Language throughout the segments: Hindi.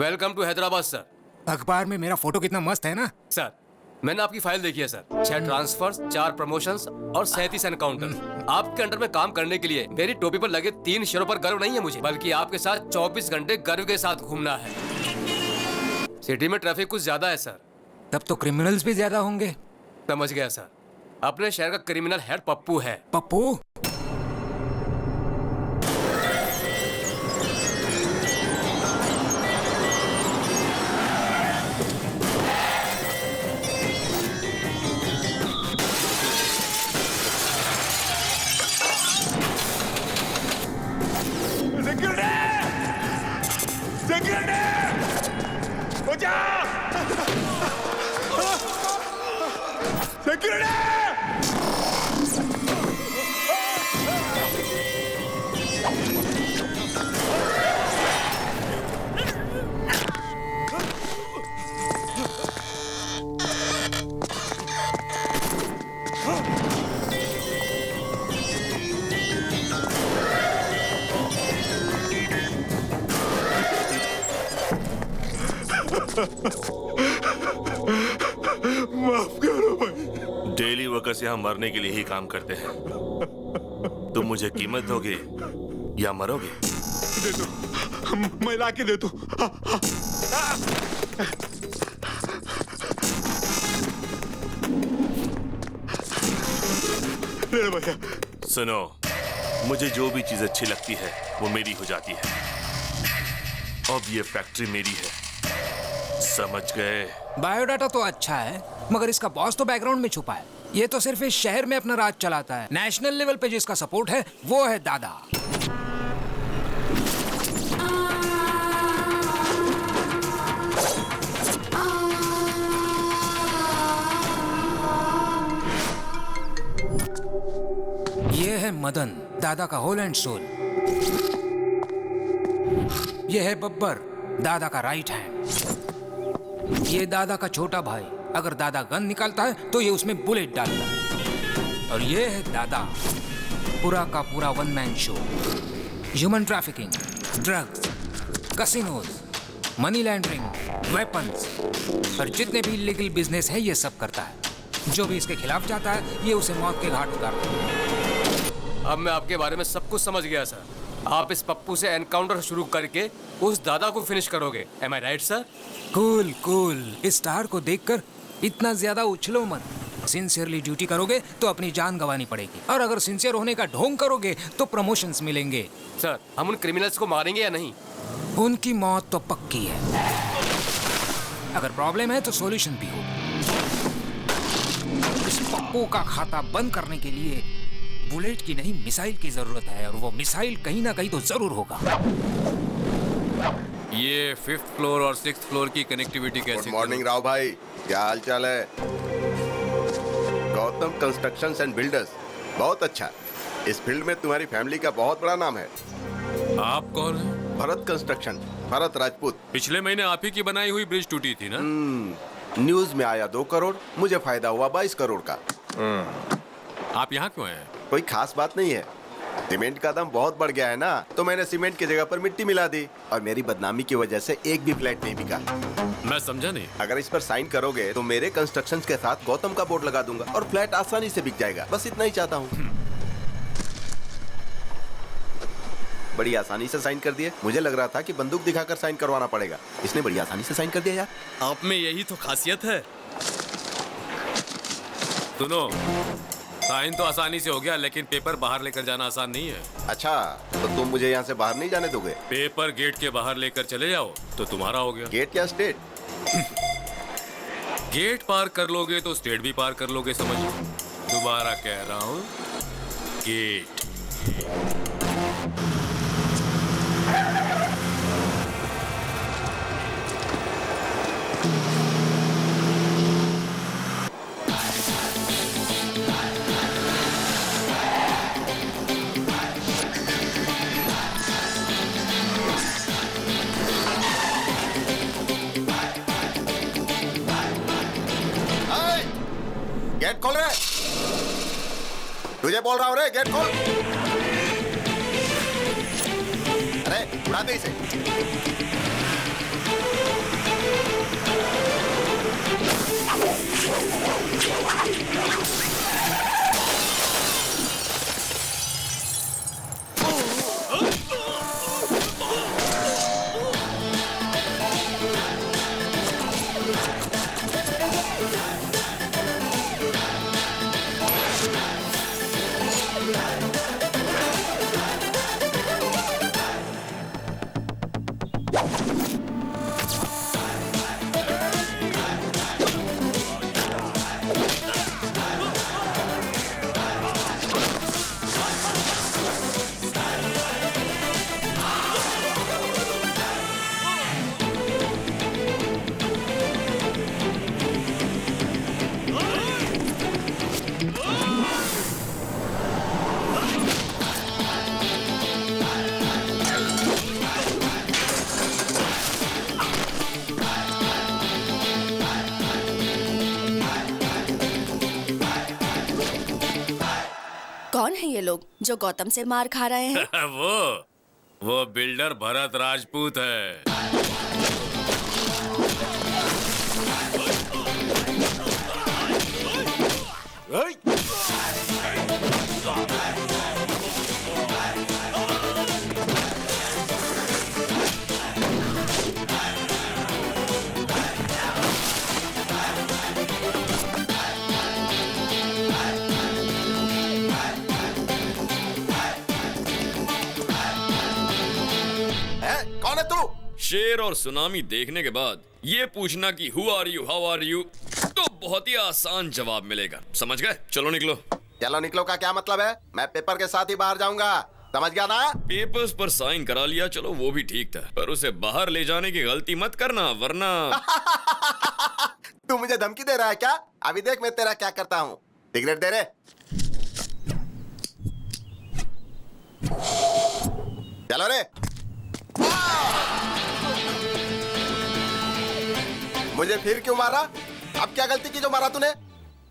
Welcome to Hyderabad sir. अखबार में मेरा फोटो कितना मस्त है ना। सर मैंने आपकी फाइल देखी है सर। 6 ट्रांसफर्स, 4 प्रमोशंस और 37 एनकाउंटर। आपके अंडर में काम करने के लिए मेरी टोपी पर लगे 3 शेरों पर गर्व नहीं है मुझे, बल्कि आपके साथ 24 घंटे गर्व के साथ घूमना है। सिटी में ट्रैफिक कुछ ज्यादा है सर। तब तो क्रिमिनल्स भी ज्यादा होंगे। समझ गया सर। अपने शहर का क्रिमिनल हेड पप्पू है। पप्पू? माफ करो भाई। डेली वर्कर्स यहाँ मरने के लिए ही काम करते हैं। तुम मुझे कीमत दोगे या मरोगे? दे दो, मैं ला के दे दो। भैया सुनो, मुझे जो भी चीज अच्छी लगती है वो मेरी हो जाती है। अब ये फैक्ट्री मेरी है, समझ गए? बायोडाटा तो अच्छा है, मगर इसका बॉस तो बैकग्राउंड में छुपा है। ये तो सिर्फ इस शहर में अपना राज चलाता है। नेशनल लेवल पे जिसका सपोर्ट है वो है दादा। ये है मदन, दादा का होल एंड सोल। ये है बब्बर, दादा का राइट हैंड। ये दादा का छोटा भाई, अगर दादा गन निकालता है तो ये उसमें बुलेट डालता है। और ये है दादा, पूरा का पूरा one man show. Human trafficking, drugs, casinos, money laundering, weapons और जितने भी इलीगल बिजनेस है ये सब करता है। जो भी इसके खिलाफ जाता है ये उसे मौत के घाट उतारता है। अब मैं आपके बारे में सब कुछ समझ गया सर। आप इस पप्पू से एनकाउंटर शुरू करके उस दादा को फिनिश करोगे। एम आई राइट सर? Cool cool. इस स्टार को देखकर इतना ज्यादा उछलो मत। सिंसियरली ड्यूटी करोगे तो अपनी जान गंवानी पड़ेगी, और अगर सिंसियर होने का ढोंग करोगे तो प्रमोशंस मिलेंगे। सर हम उन क्रिमिनल्स को मारेंगे या नहीं? उनकी मौत तो पक्की है। अगर प्रॉब्लम है तो सॉल्यूशन भी हो। इस पप्पू का खाता बंद करने के लिए बुलेट की नहीं मिसाइल की जरूरत है, और वो मिसाइल कहीं ना कहीं तो जरूर होगा। ये 5th फ्लोर और 6th फ्लोर की कनेक्टिविटी कैसे? गुड मॉर्निंग राव भाई, क्या हाल चाल है? गौतम कंस्ट्रक्शंस एंड बिल्डर्स, बहुत अच्छा। इस फील्ड में तुम्हारी फैमिली का बहुत बड़ा नाम है। आप कौन हैं? भरत कंस्ट्रक्शन, भरत राजपूत। पिछले महीने आप ही की बनाई हुई ब्रिज टूटी थी ना? न्यूज में आया 2 करोड़, मुझे फायदा हुआ 22 करोड़ का। आप यहाँ क्यों आए? कोई खास बात नहीं है। सीमेंट का दाम बहुत बढ़ गया है ना, तो मैंने सीमेंट की जगह पर मिट्टी मिला दी, और मेरी बदनामी की वजह से एक भी फ्लैट नहीं बिका। मैं समझा नहीं। अगर इस पर साइन करोगे तो मेरे कंस्ट्रक्शंस के साथ गौतम का बोर्ड लगा दूंगा और फ्लैट आसानी से बिक जाएगा। बस इतना ही चाहता हूँ। बड़ी आसानी से साइन कर दिए। मुझे लग रहा था कि बंदूक दिखाकर साइन करवाना पड़ेगा, इसने बड़ी आसानी से साइन कर दिया यार। आप में यही तो खासियत है। सुनो, साइन तो आसानी से हो गया, लेकिन पेपर बाहर लेकर जाना आसान नहीं है। अच्छा, तो तुम मुझे यहाँ से बाहर नहीं जाने दोगे? पेपर गेट के बाहर लेकर चले जाओ तो तुम्हारा हो गया। गेट या स्टेट? गेट पार कर लोगे तो स्टेट भी पार कर लोगे, समझो। दोबारा कह रहा हूँ, गेट। गेट खोल रहे, तुझे बोल रहा हूँ रे, गेट खोल। अरे उड़ा दे इसे। कौन है ये लोग जो गौतम से मार खा रहे हैं? वो बिल्डर भरत राजपूत है। कौन है तू? शेर और सुनामी देखने के बाद ये पूछना कि who are you, how are you, तो बहुत ही आसान जवाब मिलेगा। समझ गए? चलो निकलो। चलो निकलो का क्या मतलब है? मैं पेपर के साथ ही बाहर जाऊंगा, समझ गया ना? पेपर्स पर साइन करा लिया, चलो वो भी ठीक था, पर उसे बाहर ले जाने की गलती मत करना वरना। तू मुझे धमकी दे रहा है क्या? अभी देख मैं तेरा क्या करता हूँ। सिगरेट दे रे। चलो रे। मुझे फिर क्यों मारा? अब क्या गलती की जो मारा तूने?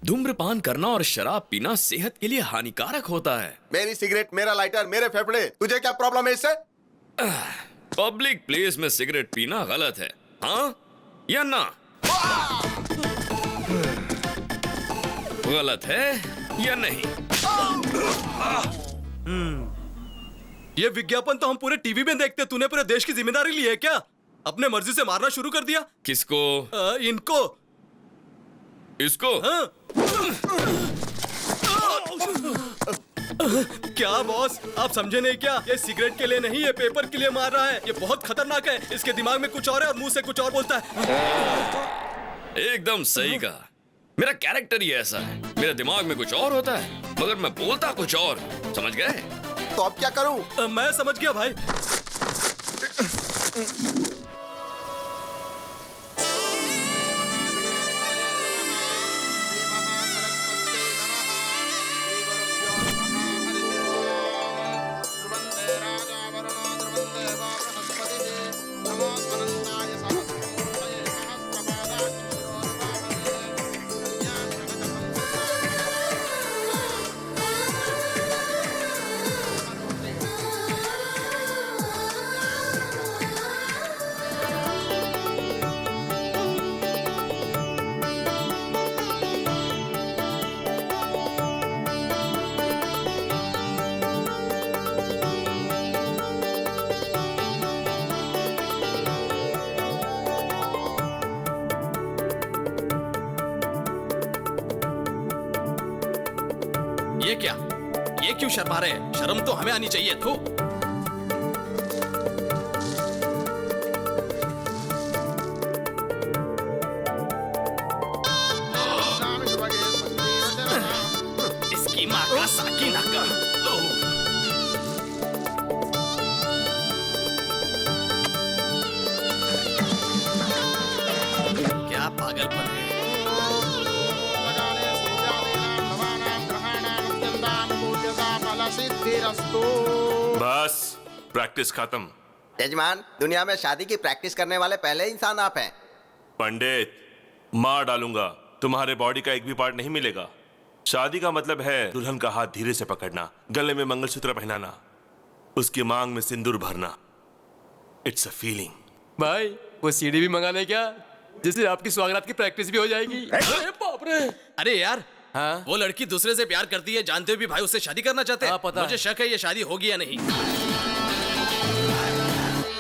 धूम्रपान करना और शराब पीना सेहत के लिए हानिकारक होता है। मेरी सिगरेट, मेरा लाइटर, मेरे फेफड़े, तुझे क्या प्रॉब्लम है इससे? पब्लिक प्लेस में सिगरेट पीना गलत है, हाँ या ना? गलत है या नहीं? ये विज्ञापन तो हम पूरे टीवी में देखते, तूने पूरे देश की जिम्मेदारी ली है क्या? अपने मर्जी से मारना शुरू कर दिया। किसको? इनको। इसको? हाँ? क्या बॉस, आप समझे नहीं क्या? ये सिगरेट के लिए नहीं, ये पेपर के लिए मार रहा है। ये बहुत खतरनाक है। इसके दिमाग में कुछ और है और मुंह से कुछ और बोलता है। एकदम सही कहा। मेरा कैरेक्टर ही ऐसा है, मेरे दिमाग में कुछ और होता है मगर मैं बोलता कुछ और। समझ गए? तो अब क्या करूं? मैं समझ गया भाई। ये क्या? ये क्यों शर्मा रहे हैं? शर्म तो हमें आनी चाहिए। थू। इसकी माँ का साकी नाका। क्या पागलपन है। बस प्रैक्टिस खत्म। यजमान, दुनिया में शादी की प्रैक्टिस करने वाले पहले इंसान आप हैं। पंडित, मार डालूंगा, तुम्हारे बॉडी का एक भी पार्ट नहीं मिलेगा। शादी का मतलब है दुल्हन का हाथ धीरे से पकड़ना, गले में मंगलसूत्र पहनाना, उसकी मांग में सिंदूर भरना। It's a feeling. भाई वो सीडी भी मंगा ले क्या? जिससे आपकी स्वागत की प्रैक्टिस भी हो जाएगी। अरे बाप रे! अरे यार, हाँ? वो लड़की दूसरे से प्यार करती है, जानते हुए भी भाई उससे शादी करना चाहते हैं। हाँ, पता मुझे है। शक है ये शादी होगी या नहीं।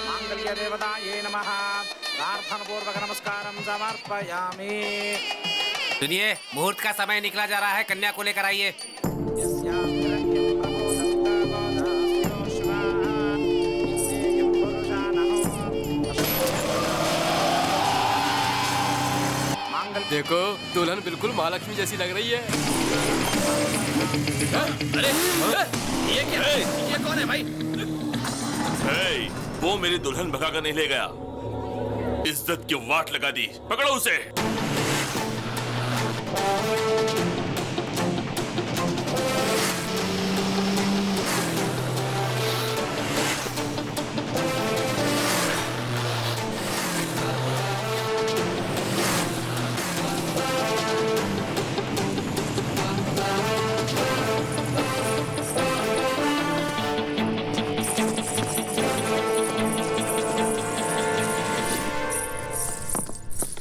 मांगल्य देवताये नमः। प्रार्थनापूर्वक नमस्कारं समर्पयामि। सुनिए, मुहूर्त का समय निकला जा रहा है, कन्या को लेकर आइए। देखो, दुल्हन बिल्कुल महालक्ष्मी जैसी लग रही है। अरे ये क्या है? ये कौन है भाई? हे, वो मेरी दुल्हन भगा कर नहीं ले गया, इज्जत की वाट लगा दी। पकड़ो उसे।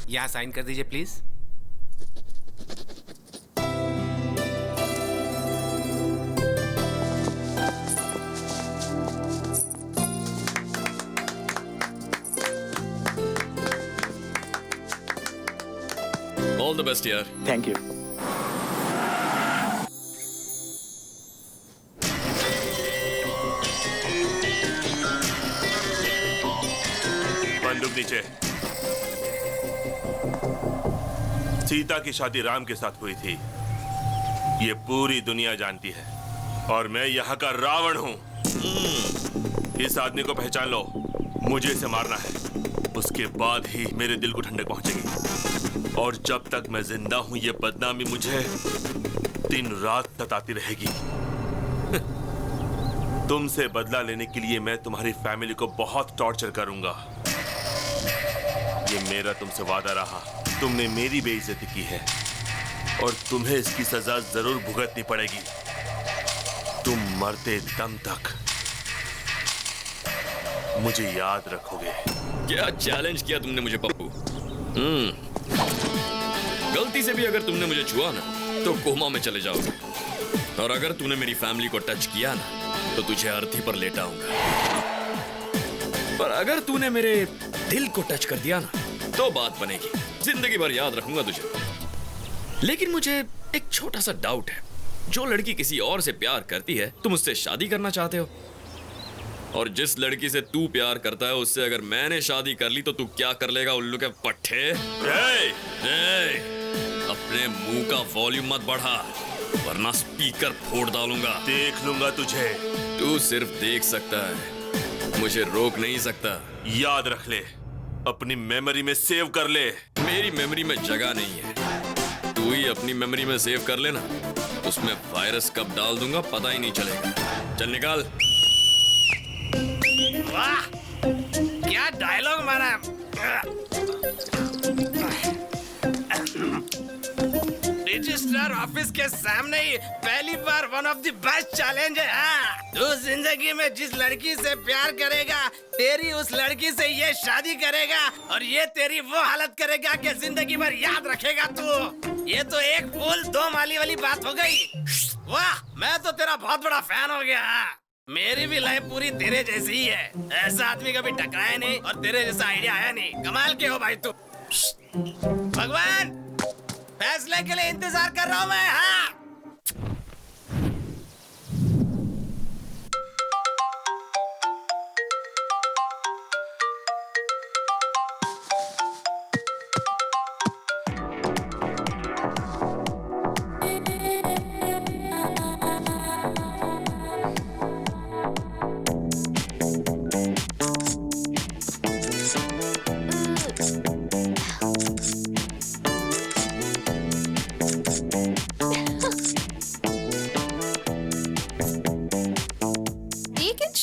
यहाँ साइन कर दीजिए प्लीज। ऑल द बेस्ट यार। Thank you. बंदूक नीचे। सीता की शादी राम के साथ हुई थी, ये पूरी दुनिया जानती है, और मैं यहाँ का रावण हूँ। इस आदमी को पहचान लो, मुझे इसे मारना है, उसके बाद ही मेरे दिल को ठंडक पहुंचेगी। और जब तक मैं जिंदा हूं, ये बदनामी मुझे दिन रात सताती रहेगी। तुमसे बदला लेने के लिए मैं तुम्हारी फैमिली को बहुत टॉर्चर करूंगा। ये मेरा तुमसे वादा रहा। तुमने मेरी बेइज्जती की है और तुम्हें इसकी सजा जरूर भुगतनी पड़ेगी, तुम मरते दम तक मुझे याद रखोगे। क्या चैलेंज किया तुमने मुझे पप्पू। गलती से भी अगर तुमने मुझे छुआ ना तो कोमा में चले जाओगे, और अगर तूने मेरी फैमिली को टच किया ना तो तुझे अर्थी पर लेटाऊंगा। पर अगर तूने मेरे दिल को टच कर दिया ना तो बात बनेगी, जिंदगी भर याद रखूंगा तुझे। लेकिन मुझे एक छोटा सा डाउट है, जो लड़की किसी और से प्यार करती है तुम उससे शादी करना चाहते हो, और जिस लड़की से तू प्यार करता है उससे अगर मैंने शादी कर ली तो तू क्या कर लेगा उल्लू के पट्टे? अपने मुंह का वॉल्यूम मत बढ़ा वरना स्पीकर फोड़ डालूंगा। देख लूंगा तुझे। तू सिर्फ देख सकता है, मुझे रोक नहीं सकता। याद रख ले, अपनी मेमोरी में सेव कर ले। मेरी मेमोरी में जगह नहीं है, तू ही अपनी मेमोरी में सेव कर लेना, उसमें वायरस कब डाल दूंगा पता ही नहीं चलेगा। चल निकाल। वाह, क्या डायलॉग मारा। रजिस्ट्रार ऑफिस के सामने ही पहली बार one of the best challenge है। हाँ, तू जिंदगी में जिस लड़की से प्यार करेगा, तेरी उस लड़की से ये शादी करेगा, और ये तेरी वो हालत करेगा कि जिंदगी भर याद रखेगा तू। ये तो एक फूल दो माली वाली बात हो गई। वाह, मैं तो तेरा बहुत बड़ा फैन हो गया। मेरी भी लाइफ पूरी तेरे जैसी ही है, ऐसा आदमी कभी टकराया नहीं और तेरे जैसा आइडिया आया नहीं। कमाल के हो भाई तू। भगवान, फैसले के लिए इंतजार कर रहा हूँ मैं। हाँ,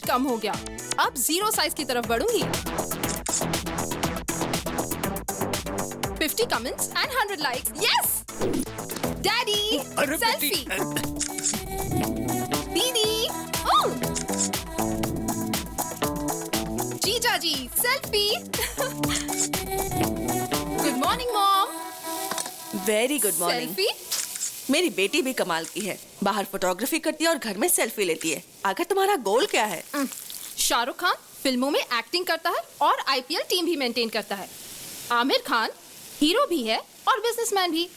कम हो गया, अब 0 साइज की तरफ बढ़ूंगी। 50 comments and 100 likes. Yes daddy, selfie. दीदी, जीजा जी, selfie. Good very good morning. Selfie? मेरी बेटी भी कमाल की है, बाहर फोटोग्राफी करती है और घर में सेल्फी लेती है। आखिर तुम्हारा गोल क्या है? शाहरुख खान फिल्मों में एक्टिंग करता है और आईपीएल टीम भी मेंटेन करता है। आमिर खान हीरो भी है और बिजनेसमैन भी,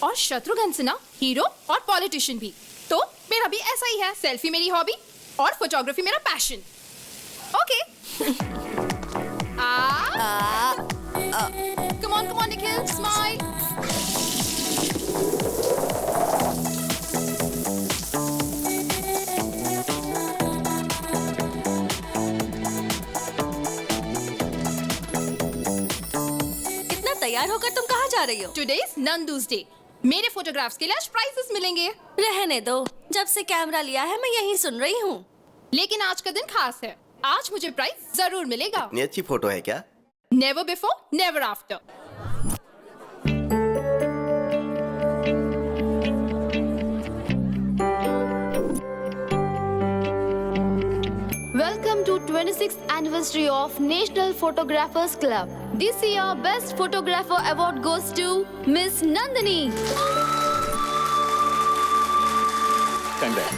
और शत्रुघ्न सिन्हा हीरो और पॉलिटिशियन भी। तो मेरा भी ऐसा ही है, सेल्फी मेरी हॉबी और फोटोग्राफी मेरा passion. Okay. Come on, Nikhil, smile. इतना तैयार होकर तुम कहाँ जा रही हो? Today's Nandu's Day. मेरे फोटोग्राफ्स के लिए आज प्राइजेस मिलेंगे। रहने दो, जब से कैमरा लिया है मैं यही सुन रही हूँ। लेकिन आज का दिन खास है, आज मुझे प्राइज जरूर मिलेगा। इतनी अच्छी फोटो है क्या? Never before, never after. Welcome to 26th anniversary of National Photographers Club. This year, Best Photographer Award goes to Miss Nandini.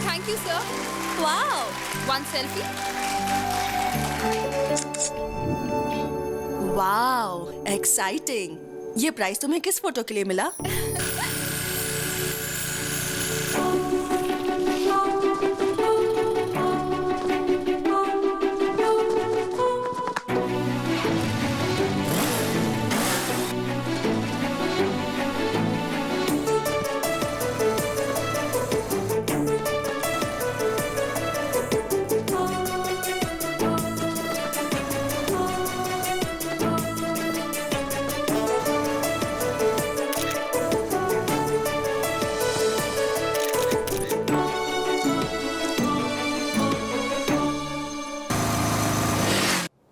Thank you, sir. Wow. One selfie. Wow, exciting. ये प्राइस तुम्हें किस फोटो के लिए मिला?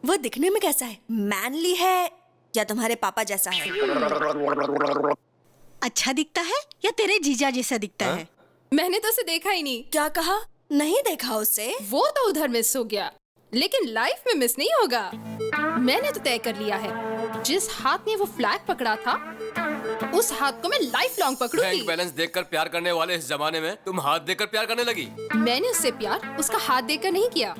वो दिखने में कैसा है? मैनली है या तुम्हारे पापा जैसा है? अच्छा दिखता है या तेरे जीजा जैसा दिखता है? मैंने तो उसे देखा ही नहीं। क्या कहा? नहीं देखा उसे? वो तो उधर मिस हो गया, लेकिन लाइफ में मिस नहीं होगा। मैंने तो तय कर लिया है, जिस हाथ ने वो फ्लैग पकड़ा था उस हाथ को मैं लाइफ लॉन्ग पकड़ूंगी। बैंक बैलेंस देखकर प्यार करने वाले इस जमाने में तुम हाथ देकर प्यार करने लगी। मैंने उससे प्यार उसका हाथ देकर नहीं किया,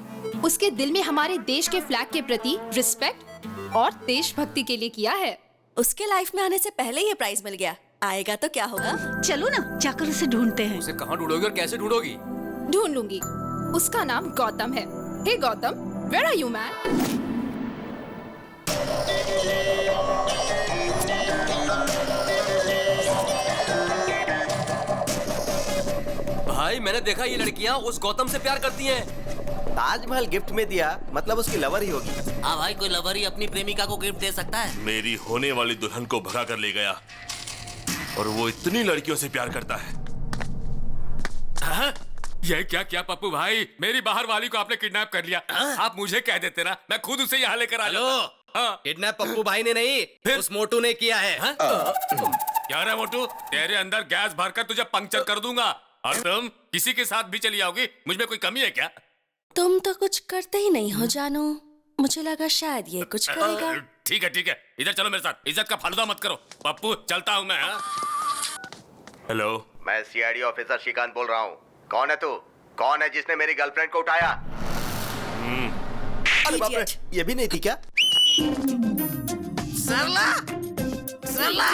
उसके दिल में हमारे देश के फ्लैग के प्रति रिस्पेक्ट और देशभक्ति के लिए किया है। उसके लाइफ में आने से पहले ये प्राइज मिल गया, आएगा तो क्या होगा? चलो ना, जाकर उसे ढूंढते हैं। उसे कहाँ ढूंढोगी और कैसे ढूंढोगी? ढूंढ लूंगी। उसका नाम गौतम है। Hey Gautam, where are you man? भाई मैंने देखा ये लड़कियां उस गौतम से प्यार करती हैं। ताजमहल गिफ्ट में दिया, मतलब उसकी लवर ही होगी। हाँ भाई, कोई लवर ही अपनी प्रेमिका को गिफ्ट दे सकता है। मेरी होने वाली दुल्हन को भगा कर ले गया और वो इतनी लड़कियों से प्यार करता है। हाँ? ये क्या किया पप्पू भाई? मेरी बाहर वाली को आपने किडनैप कर लिया। आप मुझे कह देते ना, मैं खुद उसे यहाँ लेकर आ जाता। किडनैप पप्पू भाई ने नहीं, उस मोटू ने किया है। क्या रे मोटू, तेरे अंदर गैस भरकर तुझे पंक्चर कर दूंगा। और तुम किसी के साथ भी चली आओगी, मुझ में कोई कमी है क्या? तुम तो कुछ करते ही नहीं हो जानू, मुझे लगा शायद ये कुछ करेगा। ठीक है, इधर चलो मेरे साथ। इज्जत का फालूदा मत करो पप्पू, चलता हूँ मैं। हेलो, मैं सीआईडी ऑफिसर श्रीकांत बोल रहा हूँ। कौन है तू? कौन है जिसने मेरी गर्लफ्रेंड को उठाया? अरे बाप रे, ये भी नहीं थी क्या? सरला, सरला,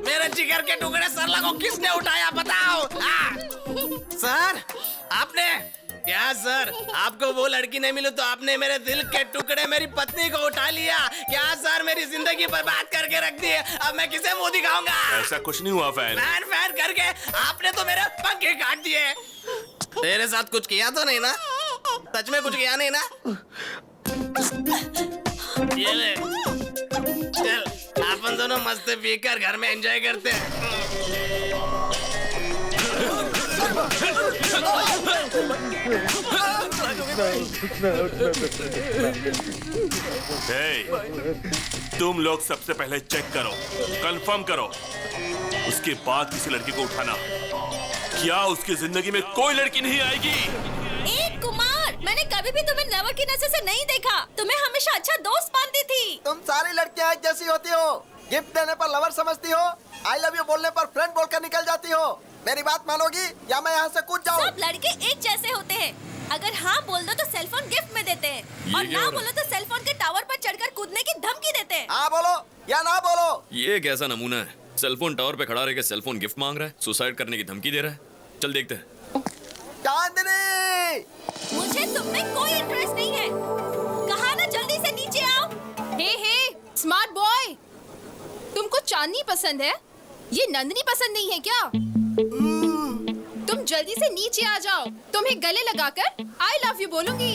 मेरे जिगर के टुकड़े सरला को किसने उठाया बताओ? सर, आपने क्या? सर, आपको वो लड़की नहीं मिली तो आपने मेरे दिल के टुकड़े मेरी पत्नी को उठा लिया क्या? सर, मेरी जिंदगी बर्बाद करके रख दी है, अब मैं किसे मुंह दिखाऊंगा? ऐसा कुछ नहीं हुआ फैन। फैन करके आपने तो मेरे पंखे काट दिए। तेरे साथ कुछ किया तो नहीं ना? सच में कुछ किया नहीं ना? ये ले, चल अपन दोनों मस्त पीकर घर में एंजॉय करते हैं। तुम लोग सबसे पहले चेक करो, कंफर्म करो, उसके बाद किसी लड़की को उठाना। क्या उसकी जिंदगी में कोई लड़की नहीं आएगी? एक कुमार, मैंने कभी भी तुम्हें लवर की नजर से नहीं देखा। तुम्हें हमेशा अच्छा दोस्त मानती थी। तुम सारी लड़कियां एक जैसी होती हो। गिफ्ट देने पर लवर समझती हो, आई लव यू बोलने पर फ्रेंड बोलकर निकल जाती हो। मेरी बात मानोगी या मैं यहाँ से कूद जाऊँ? सब लड़के एक जैसे होते हैं। अगर हाँ बोल दो तो सेलफोन गिफ्ट में देते हैं और ना बोलो तो सेलफोन के टावर पर चढ़कर कूदने की धमकी देते हैं। हाँ बोलो या ना बोलो। ये कैसा नमूना है? सेलफोन टावर पे खड़ा रह के सेलफोन गिफ्ट मांग रहा है, सुसाइड करने की धमकी दे रहा है। चल देखते हैं। चांदनी, मुझे तुम में कोई इंटरेस्ट नहीं है। कहा ना जल्दी से नीचे आओ। हे स्मार्ट बॉय, तुमको चांदनी पसंद है, ये नंदनी पसंद नहीं है क्या? तुम जल्दी से नीचे आ जाओ, तुम्हें गले लगाकर आई लव यू बोलूंगी,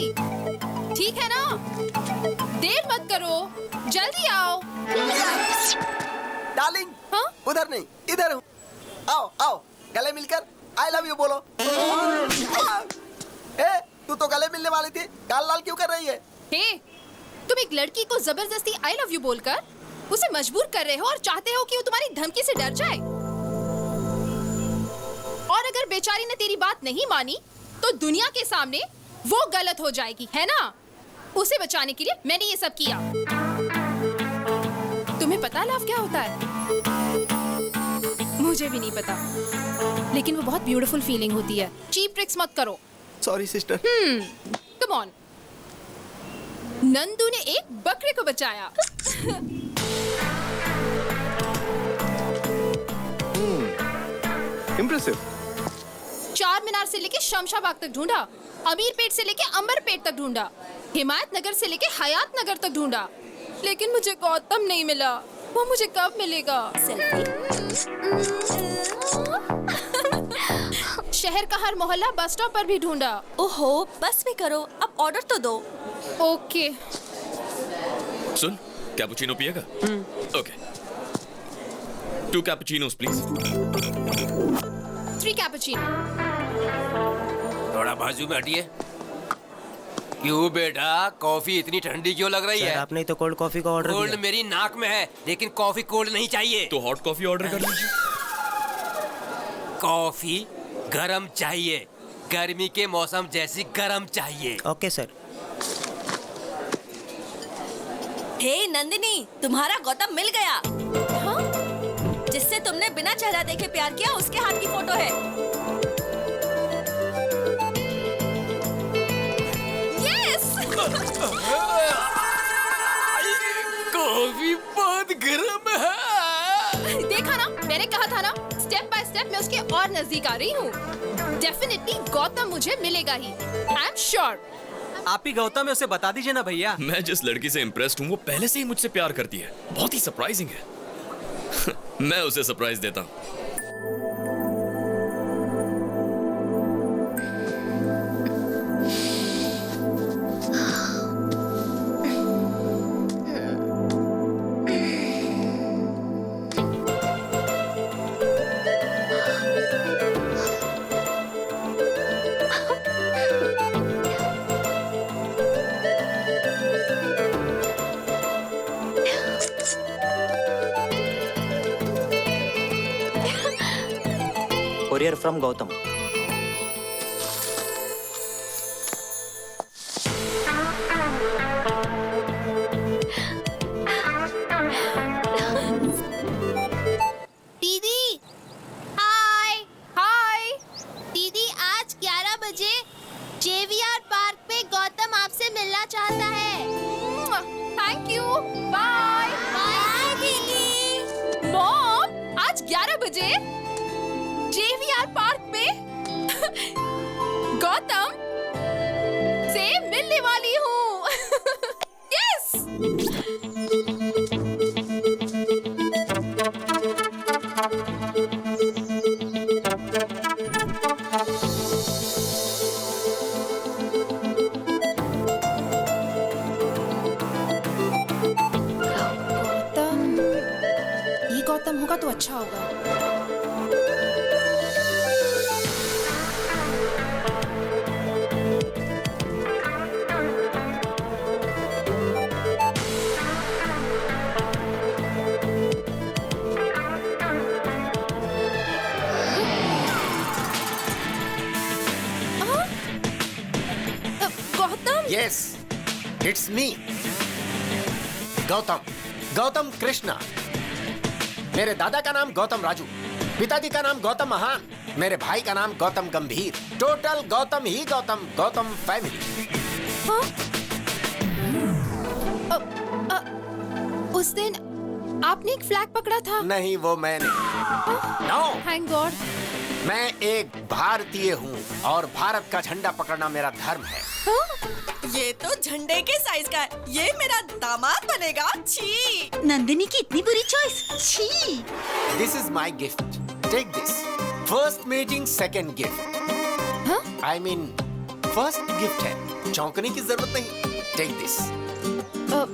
ठीक है ना? देर मत करो, जल्दी आओ। डार्लिंग, हाँ? उधर नहीं इधर हूँ। आओ आओ, गले मिलकर आई लव यू बोलो। तू तो गले मिलने वाली थी, गाल लाल क्यों कर रही है? हे, तुम एक लड़की को जबरदस्ती आई लव यू बोलकर उसे मजबूर कर रहे हो और चाहते हो कि वो तुम्हारी धमकी से डर जाए। और अगर बेचारी ने तेरी बात नहीं मानी तो दुनिया के सामने वो गलत हो जाएगी, है ना? उसे बचाने के लिए मैंने ये सब किया। तुम्हें पता लव क्या होता है? मुझे भी नहीं पता, लेकिन वो बहुत ब्यूटीफुल फीलिंग होती है। चीप ट्रिक्स मत करो। Sorry sister. Come on. Nandu ने एक बकरे को बचाया। इम्प्रेसिव। चार मीनार से लेके शमशाबाग तक ढूंढा, अमीर पेट से लेके अंबर पेट तक ढूंढा, हिमायत नगर से लेके हयात नगर तक ढूंढा, लेकिन मुझे गौतम नहीं मिला। वो मुझे कब मिलेगा? शहर का हर मोहल्ला बस स्टॉप पर भी ढूंढा। ओहो, बस भी करो, अब ऑर्डर तो दो। ओके। सुन, कैपुचिनो पिएगा? ओके। 2 cappuccinos please. 3 कैपुचिनो। थोड़ा बाजू में हटिए। क्यों बेटा, कॉफी इतनी ठंडी क्यों लग रही है? आपने तो कोल्ड कॉफी का ऑर्डर दिया। कोल्ड मेरी नाक में है, लेकिन कॉफी कोल्ड नहीं चाहिए। तो हॉट कॉफी ऑर्डर कर लीजिए। कॉफी गरम चाहिए, गर्मी के मौसम जैसी गरम चाहिए। Okay sir. हे नंदिनी, तुम्हारा गौतम मिल गया। हाँ? जिससे तुमने बिना चेहरा देखे प्यार किया, उसके हाथ की फोटो है। यस। कॉफी बहुत गर्म है। देखा ना, मैंने कहा था ना, स्टेप बाय स्टेप मैं उसके और नजदीक आ रही हूँ। डेफिनेटली गौतम मुझे मिलेगा ही। I am sure. आप ही गौतम है, उसे बता दीजिए ना भैया। मैं जिस लड़की से इम्प्रेस्ड हूँ वो पहले से ही मुझसे प्यार करती है। बहुत ही सरप्राइजिंग है। मैं उसे सरप्राइज देता हूँ। Courier from Gautam. दीदी, हाय हाय। दीदी, आज 11 बजे JVR पार्क पे गौतम आपसे मिलना चाहता है। थैंक यू, बाय बाय दीदी। मॉम, आज 11 बजे JVR पार्क में गौतम से मिलने वाली हूँ। यस। गौतम, ये गौतम होगा तो अच्छा होगा। Yes, it's me. Gautam, Gautam Krishna. मेरे दादा का नाम गौतम राजू, पिताजी का नाम गौतम महान, मेरे भाई का नाम गौतम गंभीर। टोटल गौतम ही गौतम, गौतम फैमिली। उस दिन आपने एक फ्लैग पकड़ा था। नहीं, वो मैंने। No, thank God. मैं एक भारतीय हूँ और भारत का झंडा पकड़ना मेरा धर्म है। ये तो झंडे के साइज का है। ये मेरा दामाद बनेगा। छी। नंदिनी की इतनी बुरी चॉइस। छी। This is my gift, take this. First meeting second gift. I mean first gift है, चौंकने की जरूरत नहीं। Take this.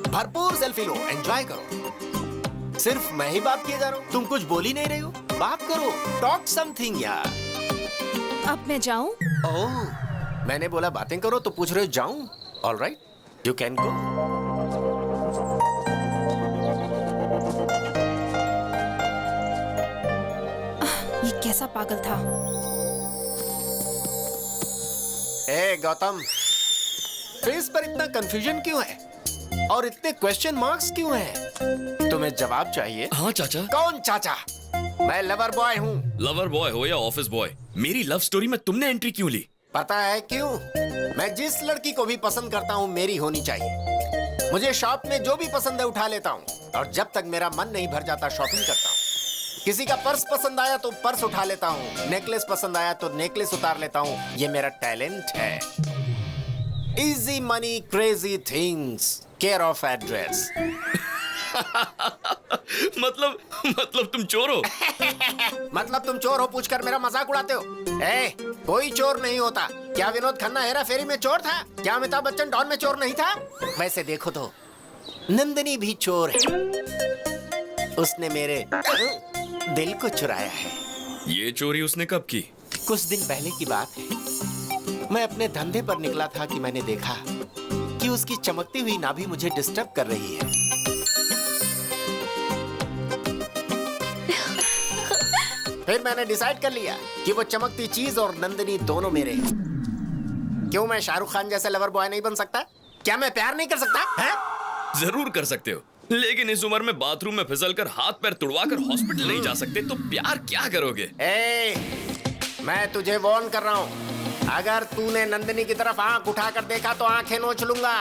भरपूर सेल्फी लो, एंजॉय करो। सिर्फ मैं ही बात किए जा रहा हूँ, तुम कुछ बोल ही नहीं रहे हो। बात करो, टॉक समथिंग यार। अब मैं जाऊँ? ओह, मैंने बोला बातें करो तो पूछ रहे हो जाऊँ? All right, you can go. ये कैसा पागल था? ए गौतम, फेस पर इतना कंफ्यूजन क्यों है और इतने क्वेश्चन मार्क्स क्यों हैं? तुम्हें जवाब चाहिए? हाँ चाचा। कौन चाचा? मैं लवर बॉय हूँ। लवर बॉय हो या ऑफिस बॉय, मेरी लव स्टोरी में तुमने एंट्री क्यों ली? पता है क्यों? मैं जिस लड़की को भी पसंद करता हूँ मेरी होनी चाहिए। मुझे शॉप में जो भी पसंद है उठा लेता हूँ और जब तक मेरा मन नहीं भर जाता शॉपिंग करता हूँ। किसी का पर्स पसंद आया तो पर्स उठा लेता हूँ, नेकलेस पसंद आया तो नेकलेस उतार लेता हूँ। ये मेरा टैलेंट है। Easy money crazy things, care of address. मतलब तुम चोर हो? मतलब तुम चोर हो पूछकर मेरा मजाक उड़ाते हो? ए, कोई चोर नहीं होता। क्या विनोद खन्ना हेरा फेरी में चोर था? क्या अमिताभ बच्चन डॉन में चोर नहीं था? वैसे देखो तो नंदिनी भी चोर है। उसने मेरे दिल को चुराया है। ये चोरी उसने कब की? कुछ दिन पहले की बात है। मैं अपने धंधे पर निकला था कि मैंने देखा कि उसकी चमकती हुई नाभि मुझे डिस्टर्ब कर रही है। फिर मैंने डिसाइड कर लिया कि वो चमकती चीज और नंदिनी दोनों मेरे हैं। क्यों मैं शाहरुख खान जैसे लवर बॉय नहीं बन सकता? क्या मैं प्यार नहीं कर सकता? है? जरूर कर सकते हो, लेकिन इस उम्र में बाथरूम में फिसलकर हाथ पैर तुड़वाकर हॉस्पिटल नहीं जा सकते तो प्यार क्या करोगे? मैं तुझे वार्न कर रहा हूँ, अगर तूने नंदिनी की तरफ आंख उठाकर देखा तो आंखें नोच लूंगा।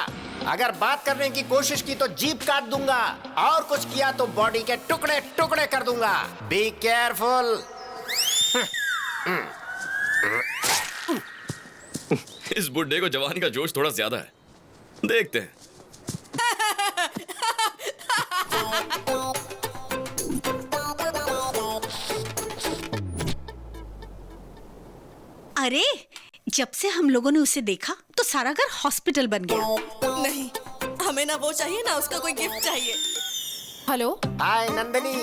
अगर बात करने की कोशिश की तो जीभ काट दूंगा और कुछ किया तो बॉडी के टुकड़े टुकड़े कर दूंगा। Be careful. इस बुड्ढे को जवानी का जोश थोड़ा ज्यादा है, देखते हैं। अरे, जब से हम लोगों ने उसे देखा तो सारा घर हॉस्पिटल बन गया। नहीं, हमें ना वो चाहिए ना उसका कोई गिफ्ट चाहिए। Hello. Hi Nandini,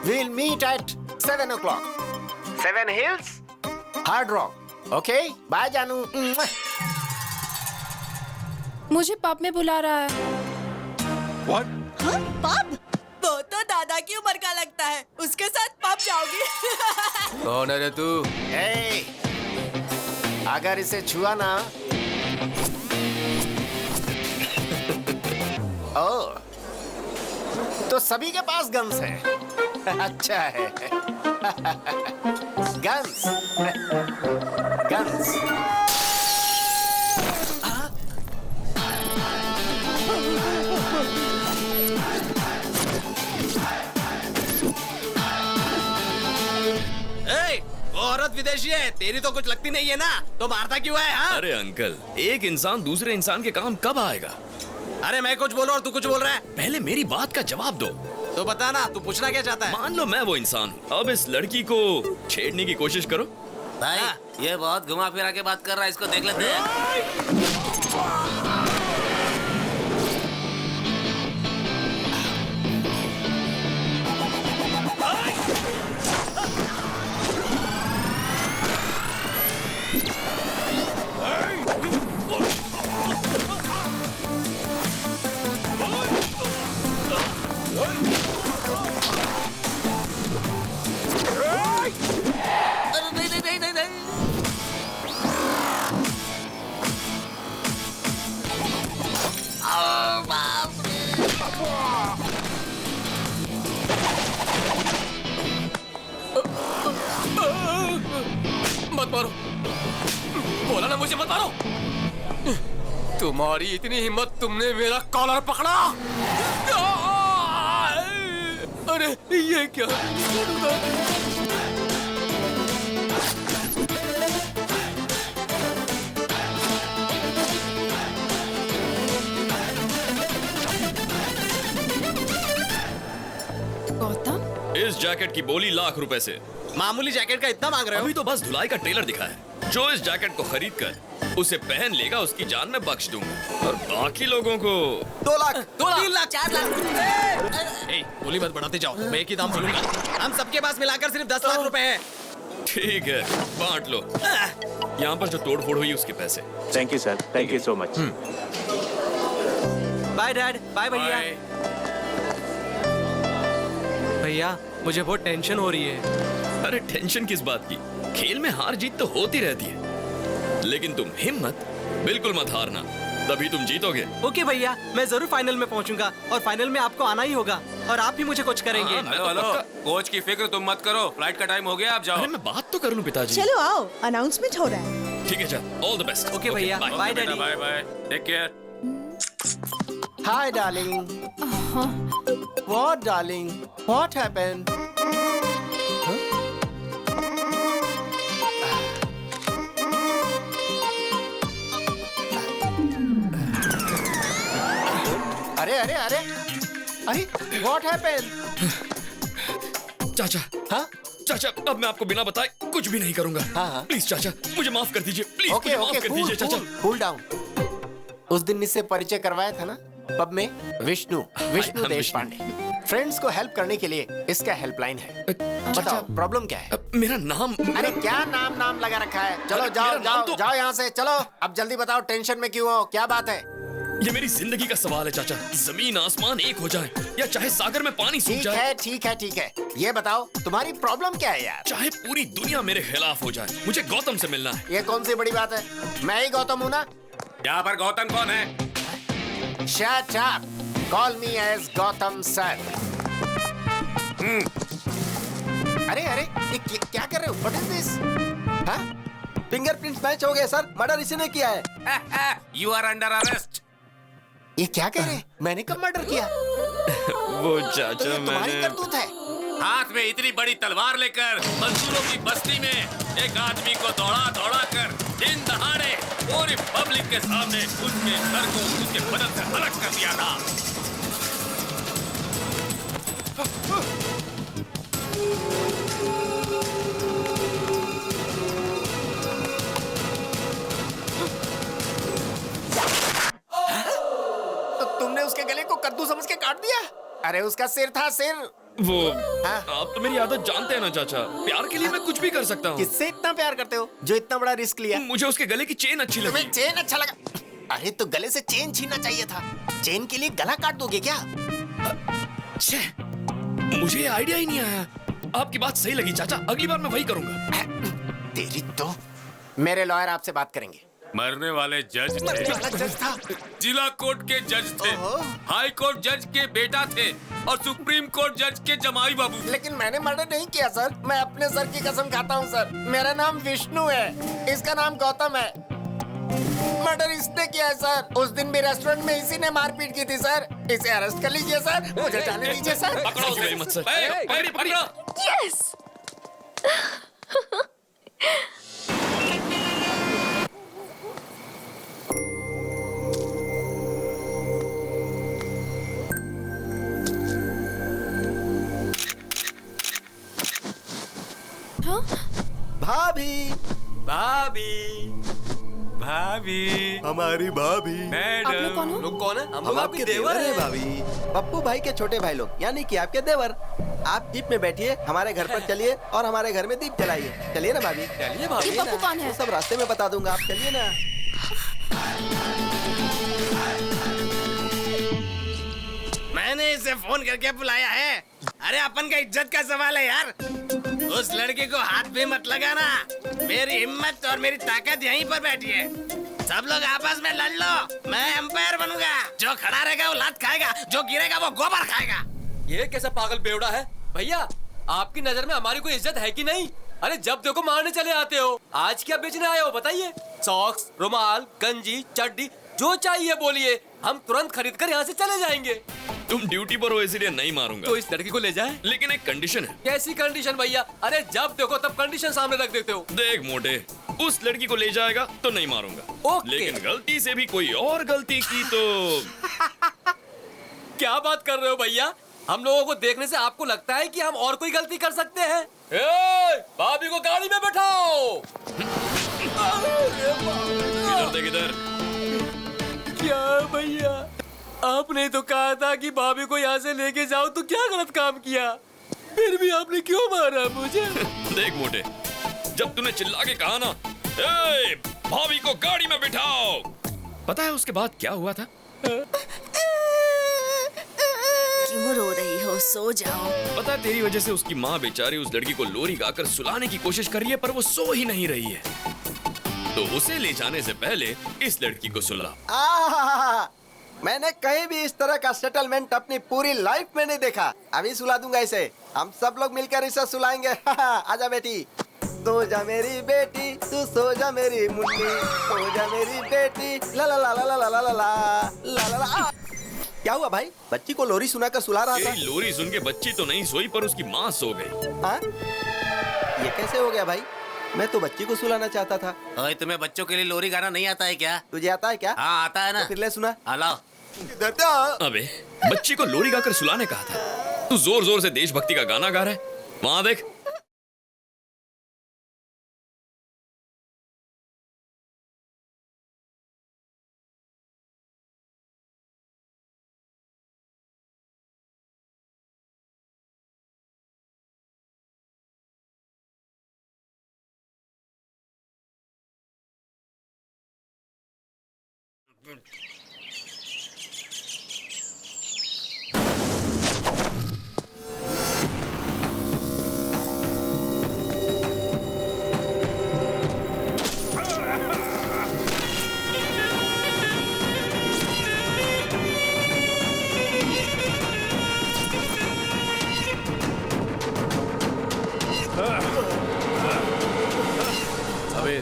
we'll meet at 7 o'clock. 7 Hills, Hard Rock. Okay, bye जानू। मुझे पब में बुला रहा है। What? हाँ, पब? वो तो दादा की उम्र का लगता है, उसके साथ पब जाओगी। कौन है रे तू? अगर इसे छुआ ना ओ, तो सभी के पास गन्स है। अच्छा है। Guns guns. औरत विदेशी है, तेरी तो कुछ लगती नहीं है ना, तो मारता क्यों है? हाँ? अरे अंकल, एक इंसान दूसरे इंसान के काम कब आएगा? अरे मैं कुछ बोल रहा हूँ, तू कुछ बोल रहा है। पहले मेरी बात का जवाब दो। तो बता ना, तू पूछना क्या चाहता है? मान लो मैं वो इंसान हूँ, अब इस लड़की को छेड़ने की कोशिश करो। भाई ये बहुत घुमा फिरा के बात कर रहा है, इसको देख लेते हैं। मारो, बोला ना मुझे मत मारो। तुम्हारी इतनी हिम्मत, तुमने मेरा कॉलर पकड़ा। अरे ये क्या? गौतम, इस जैकेट की बोली लाख रुपए से। मामूली जैकेट का इतना मांग रहे हो? अभी तो बस धुलाई का ट्रेलर दिखा है। जो इस जैकेट को खरीद कर उसे पहन लेगा, उसकी जान मैं बख्श दूंगा, और बाकी लोगों को 2 लाख, 2 लाख, 3 लाख, 4 लाख। ए, बोली मत बढ़ाते जाओ, मैं एक ही दाम बोलूंगा। हम सबके पास मिलाकर सिर्फ 10 लाख रुपए हैं। ठीक है, बांट लो। यहाँ पर जो तोड़फोड़ हुई उसके पैसे। Thank you sir, thank you so much. Bye dad, bye भैया। भैया, मुझे बहुत टेंशन हो रही है। अरे टेंशन किस बात की? खेल में हार जीत तो होती रहती है, लेकिन तुम हिम्मत बिल्कुल मत हारना, तभी तुम जीतोगे। ओके भैया, मैं जरूर फाइनल में पहुंचूंगा, और फाइनल में आपको आना ही होगा, और आप ही मुझे कोच करेंगे। हेलो, कोच की फिक्र तुम मत करो, फ्लाइट का टाइम हो गया, आप जाओ। अरे मैं बात तो कर लूं पिताजी। चलो आओ, अनाउंसमेंट हो रहा है। ठीक है, चल, ऑल द बेस्ट। ओके भैया, bye daddy. Bye bye, take care. Hi darling. What darling? What happened? अरे अरे अरे अरे, व्हाट हैपेंड? चाचा। हाँ चाचा, अब मैं आपको बिना बताए कुछ भी नहीं करूंगा। हाँ। प्लीज चाचा, मुझे माफ कर दीजिए, प्लीज ओके मुझे माफ कर दीजिए चाचा। Cool down. उस दिन इससे परिचय करवाया था ना पब में। विष्णु देश पांडे। फ्रेंड्स को हेल्प करने के लिए इसका हेल्पलाइन है। बताओ प्रॉब्लम क्या है? मेरा नाम। अरे क्या नाम लगा रखा है? चलो जाओ जाओ जाओ यहाँ से, चलो। अब जल्दी बताओ, टेंशन में क्यों हो, क्या बात है? ये मेरी जिंदगी का सवाल है चाचा। जमीन आसमान एक हो जाए, या चाहे सागर में पानी सूख जाए। ठीक है। ये बताओ तुम्हारी प्रॉब्लम क्या है यार? चाहे पूरी दुनिया मेरे खिलाफ हो जाए, मुझे गौतम से मिलना है। ये कौन सी बड़ी बात है? मैं ही गौतम हूँ ना। यहाँ पर गौतम कौन है? Shut up. Call me as Gautam sir. अरे ये क्या कर रहे हो? What is this? हाँ? फिंगरप्रिंट्स मैच हो गए सर, मर्डर इसी ने किया है। You are under arrest. ये क्या कह रहे हैं? मैंने कब मर्डर किया? वो चाचा, तो ये तुम्हारी मैंने करतूत है। हाथ में इतनी बड़ी तलवार लेकर मजदूरों की बस्ती में एक आदमी को दौड़ा कर दिन दहाड़े पूरी पब्लिक के सामने उसके सर को उसके बदन से अलग कर दिया था। तो तुमने उसके गले को कद्दू समझ के काट दिया? अरे उसका सिर था, सिर। वो आप तो मेरी आदत जानते हैं ना चाचा, प्यार के लिए मैं कुछ भी कर सकता हूँ। किससे इतना प्यार करते हो जो इतना बड़ा रिस्क लिया? मुझे उसके गले की चेन अच्छी लगी। तुम्हें चेन अच्छा लगा? अरे तो गले से चेन छीनना चाहिए था। चेन के लिए गला काट दोगे क्या? मुझे आइडिया ही नहीं आया। आपकी बात सही लगी चाचा, अगली बार मैं वही करूंगा। तेरी तो। मेरे लॉयर आपसे बात करेंगे। मरने वाले जज थे, जिला कोर्ट के जज थे, हाई कोर्ट जज के बेटा थे, और सुप्रीम कोर्ट जज के जमाई बाबू। लेकिन मैंने मर्डर नहीं किया सर। मैं अपने सर की कसम खाता हूँ सर। मेरा नाम विष्णु है, इसका नाम गौतम है। मर्डर इसने किया है सर। उस दिन भी रेस्टोरेंट में इसी ने मारपीट की थी सर। इसे अरेस्ट कर लीजिए सर, मुझे जाने दीजिए सर। पकड़ो उसे मत सर। पकड़ो। यस। भाभी हमारी भाभी। आप लोग कौन हो? लोग कौन है? हम आपके देवर हैं भाभी। पप्पू भाई के छोटे भाई लोग, यानी कि आपके देवर। आप जीप में बैठिए, हमारे घर पर चलिए और हमारे घर में दीप जलाइए। चलिए ना भाभी। चलिए भाभी। ये पप्पू कौन है? वो सब रास्ते में बता दूंगा, आप चलिए ना। मैंने इसे फोन करके बुलाया है। अरे अपन का इज्जत का सवाल है यार। उस लड़के को हाथ भी मत लगाना। मेरी हिम्मत और मेरी ताकत यहीं पर बैठी है। सब लोग आपस में लड़ लो, मैं एम्पायर बनूंगा। जो खड़ा रहेगा वो लात खाएगा, जो गिरेगा वो गोबर खाएगा। ये कैसा पागल बेवड़ा है? भैया, आपकी नजर में हमारी कोई इज्जत है कि नहीं? अरे जब देखो मारने चले आते हो। आज क्या बेचने आए हो बताइए? सॉक्स, रुमाल, गंजी, चड्डी, जो चाहिए बोलिए, हम तुरंत खरीद कर यहाँ से चले जाएंगे। तुम ड्यूटी पर हो इसलिए नहीं मारूंगा। तो इस लड़की को ले जाए। लेकिन एक कंडीशन है। कैसी कंडीशन भैया? अरे जब देखो तब कंडीशन सामने रख देते हो। देख मोटे, उस लड़की को ले जाएगा तो नहीं मारूंगा, लेकिन गलती से भी कोई और गलती की तो क्या बात कर रहे हो भैया? हम लोगों को देखने से आपको लगता है कि हम और कोई गलती कर सकते हैं? भाभी को गाड़ी में बैठाओ। किधर देख इधर। क्या भैया, आपने तो कहा था कि भाभी को यहाँ से लेके जाओ, तो क्या गलत काम किया? फिर भी आपने क्यों मारा मुझे? देख मोटे, जब तूने चिल्ला के कहा ना, ए, भाभी को गाड़ी में बिठाओ, पता है उसके बाद क्या हुआ था? क्यों रो रही हो? सो जाओ। पता है तेरी वजह से उसकी माँ बेचारी उस लड़की को लोरी गाकर सुलाने की कोशिश कर रही है, पर वो सो ही नहीं रही है। तो उसे ले जाने से पहले इस लड़की को सुला। मैंने कहीं भी इस तरह का सेटलमेंट अपनी पूरी लाइफ में नहीं देखा। अभी सुला दूंगा इसे। हम सब लोग मिलकर इसे सुलाएंगे। आजा बेटी, सो जा मेरी बेटी, तू सो जा मेरी मुन्नी, सो जा मेरी बेटी, ला ला ला ला ला ला ला ला ला ला ला। क्या हुआ भाई? बच्ची को लोरी सुनाकर सुला रहा था। लोरी सुन के बच्ची तो नहीं सोई, पर उसकी माँ सो गई। हाँ? ये कैसे हो गया भाई? मैं तो बच्ची को सुलाना चाहता था। ओए, तुम्हें बच्चों के लिए लोरी गाना नहीं आता है क्या? तुझे आता है क्या? हाँ आता है ना। तो फिर ले सुना। लाओ। अबे बच्ची को लोरी गाकर सुलाने कहा था, तू जोर जोर से देशभक्ति का गाना गा रहा है। वहां देख।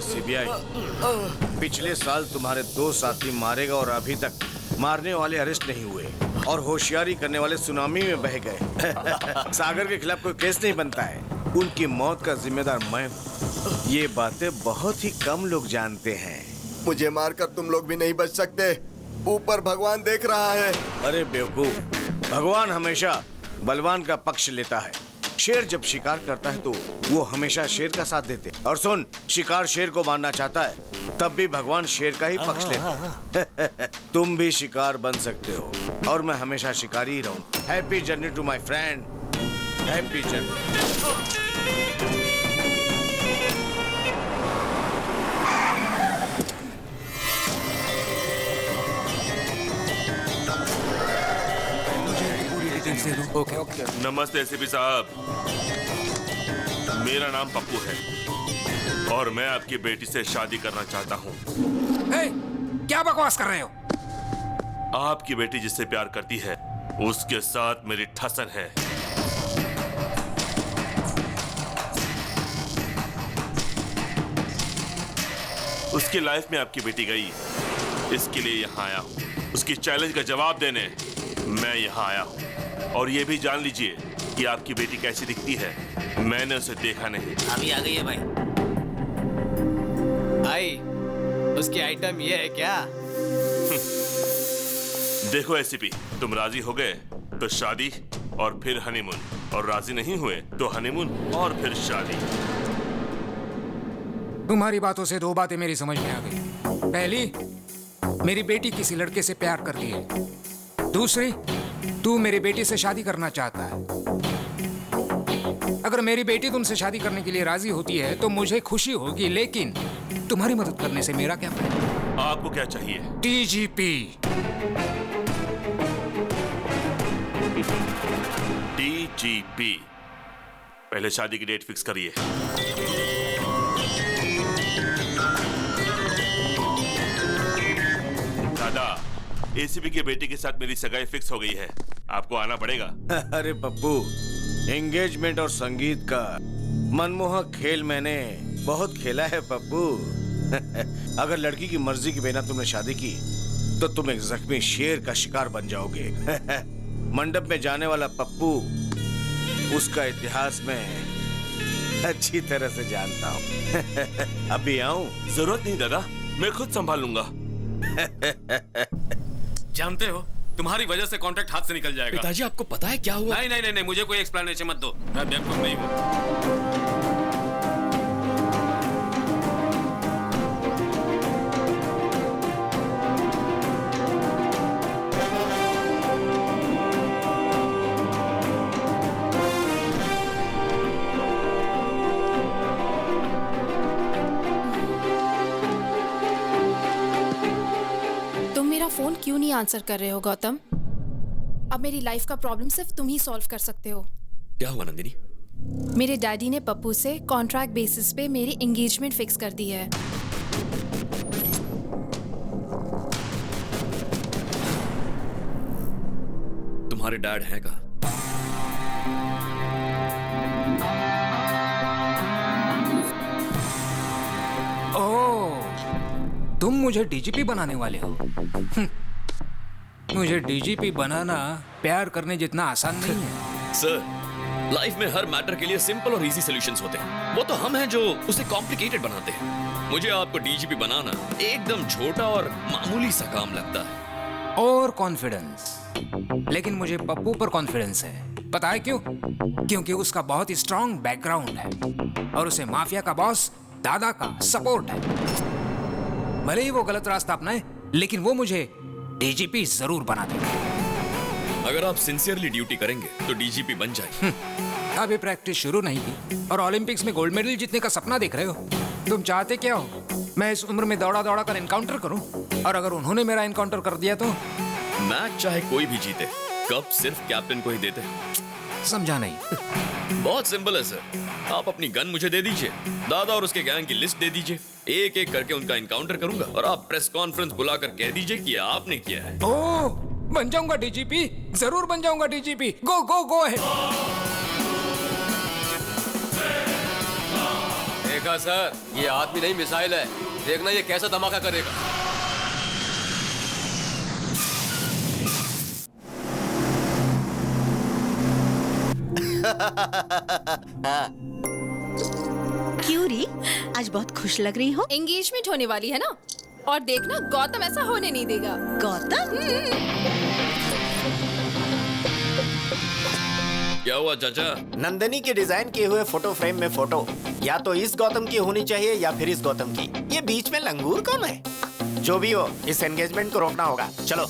सीबीआई, पिछले साल तुम्हारे 2 साथी मारे गए और अभी तक मारने वाले अरेस्ट नहीं हुए और होशियारी करने वाले सुनामी में बह गए। सागर के खिलाफ कोई केस नहीं बनता है, उनकी मौत का जिम्मेदार मैं हूँ। ये बातें बहुत ही कम लोग जानते हैं। मुझे मारकर तुम लोग भी नहीं बच सकते, ऊपर भगवान देख रहा है। अरे बेवकूफ, भगवान हमेशा बलवान का पक्ष लेता है। शेर जब शिकार करता है तो वो हमेशा शेर का साथ देते। और सुन, शिकार शेर को मारना चाहता है तब भी भगवान शेर का ही पक्ष लेते हैं। तुम भी शिकार बन सकते हो और मैं हमेशा शिकारी ही रहूं। Happy journey to my friend, happy journey. Okay. नमस्ते एसीपी साहब, मेरा नाम पप्पू है और मैं आपकी बेटी से शादी करना चाहता हूँ। क्या बकवास कर रहे हो? आपकी बेटी जिससे प्यार करती है उसके साथ मेरी ठसन है। उसकी लाइफ में आपकी बेटी गई, इसके लिए यहाँ आया हूँ। उसकी चैलेंज का जवाब देने मैं यहाँ आया हूँ। और ये भी जान लीजिए कि आपकी बेटी कैसी दिखती है, मैंने उसे देखा नहीं। अभी आ गई है भाई। भाई, उसकी आइटम ये है क्या? देखो एसीपी, तुम राजी हो गए तो शादी और फिर हनीमून, और राजी नहीं हुए तो हनीमून और फिर शादी। तुम्हारी बातों से 2 बातें मेरी समझ में आ गई। पहली, मेरी बेटी किसी लड़के से प्यार करती है। दूसरी, तू मेरी बेटी से शादी करना चाहता है। अगर मेरी बेटी तुमसे शादी करने के लिए राजी होती है तो मुझे खुशी होगी, लेकिन तुम्हारी मदद करने से मेरा क्या फायदा? आपको क्या चाहिए? डीजीपी। डीजीपी, पहले शादी की डेट फिक्स करिए। दादा, एसीपी की बेटी के साथ मेरी सगाई फिक्स हो गई है, आपको आना पड़ेगा। अरे पप्पू, एंगेजमेंट और संगीत का मनमोहक खेल मैंने बहुत खेला है पप्पू। अगर लड़की की मर्जी के बिना तुमने शादी की तो तुम एक जख्मी शेर का शिकार बन जाओगे। मंडप में जाने वाला पप्पू उसका इतिहास में अच्छी तरह से जानता हूँ। अभी आऊं? जरूरत नहीं दादा, मैं खुद संभाल लूंगा। जानते हो, तुम्हारी वजह से कॉन्ट्रैक्ट हाथ से निकल जाएगा। पिताजी आपको पता है क्या हुआ? नहीं नहीं नहीं, नहीं मुझे कोई एक्सप्लेनेशन मत दो, मैं बेवकूफ नहीं हूँ। फोन क्यों नहीं आंसर कर रहे हो गौतम? अब मेरी लाइफ का प्रॉब्लम सिर्फ तुम ही सॉल्व कर सकते हो। क्या हुआ नंदिनी? मेरे डैडी ने पप्पू से कॉन्ट्रैक्ट बेसिस पे मेरी एंगेजमेंट फिक्स कर दी है। तुम्हारे डैड हैं कहाँ? तुम मुझे डीजीपी बनाने वाले हो? मुझे डीजीपी बनाना प्यार करने जितना आसान नहीं है। सर, लाइफ में हर मैटर के लिए सिंपल और इजी सॉल्यूशंस होते हैं। वो तो हम हैं जो उसे कॉम्प्लिकेटेड बनाते हैं। मुझे आपको डीजीपी बनाना एकदम छोटा और मामूली सा काम लगता है। और कॉन्फिडेंस, लेकिन मुझे पप्पू पर कॉन्फिडेंस है। पता है क्यों? क्योंकि उसका बहुत ही स्ट्रॉन्ग बैकग्राउंड है और उसे माफिया का बॉस दादा का सपोर्ट है। भले ही वो गलत रास्ता अपनाए, लेकिन वो मुझे डीजीपी जरूर बना देगा। अगर आप सिंसियरली ड्यूटी करेंगे तो डीजीपी बन जाएंगे। अभी प्रैक्टिस शुरू नहीं की और ओलंपिक्स में गोल्ड मेडल जीतने का सपना देख रहे हो। तुम चाहते क्या हो? मैं इस उम्र में दौड़ा दौड़ा कर एनकाउंटर करूं? और अगर उन्होंने मेरा एनकाउंटर कर दिया तो? मैच चाहे कोई भी जीते, कप सिर्फ कैप्टन को ही देते। समझा नहीं। बहुत सिंपल है सर, आप अपनी गन मुझे दे दीजिए, दादा और उसके गैंग की लिस्ट दे दीजिए, एक एक करके उनका एनकाउंटर करूंगा और आप प्रेस कॉन्फ्रेंस बुलाकर कह दीजिए कि आपने किया है। ओह, बन जाऊंगा डीजीपी, जरूर बन जाऊंगा डीजीपी। गो गो गो है। देखा सर, ये आदमी नहीं मिसाइल है। देखना ये कैसा धमाका करेगा। क्यों री, आज बहुत खुश लग रही हो? एंगेजमेंट होने वाली है ना, और देखना गौतम ऐसा होने नहीं देगा। गौतम? क्या हुआ चाचा? नंदिनी के डिजाइन किए हुए फोटो फ्रेम में फोटो या तो इस गौतम की होनी चाहिए या फिर इस गौतम की। ये बीच में लंगूर कौन है? जो भी हो, इस एंगेजमेंट को रोकना होगा। चलो।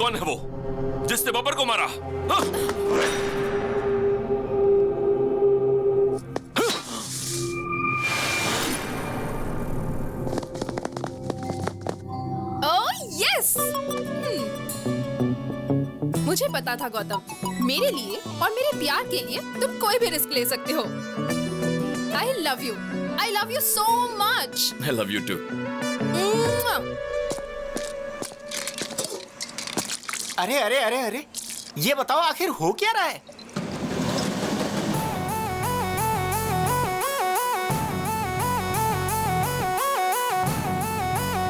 कौन है वो जिसने बब्बर को मारा? हाँ? Oh yes! मुझे पता था गौतम, मेरे लिए और मेरे प्यार के लिए तुम कोई भी रिस्क ले सकते हो। I love you so much. I love you too. अरे अरे अरे अरे, ये बताओ आखिर हो क्या रहा है?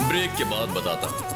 ब्रेक के बाद बताता हूँ।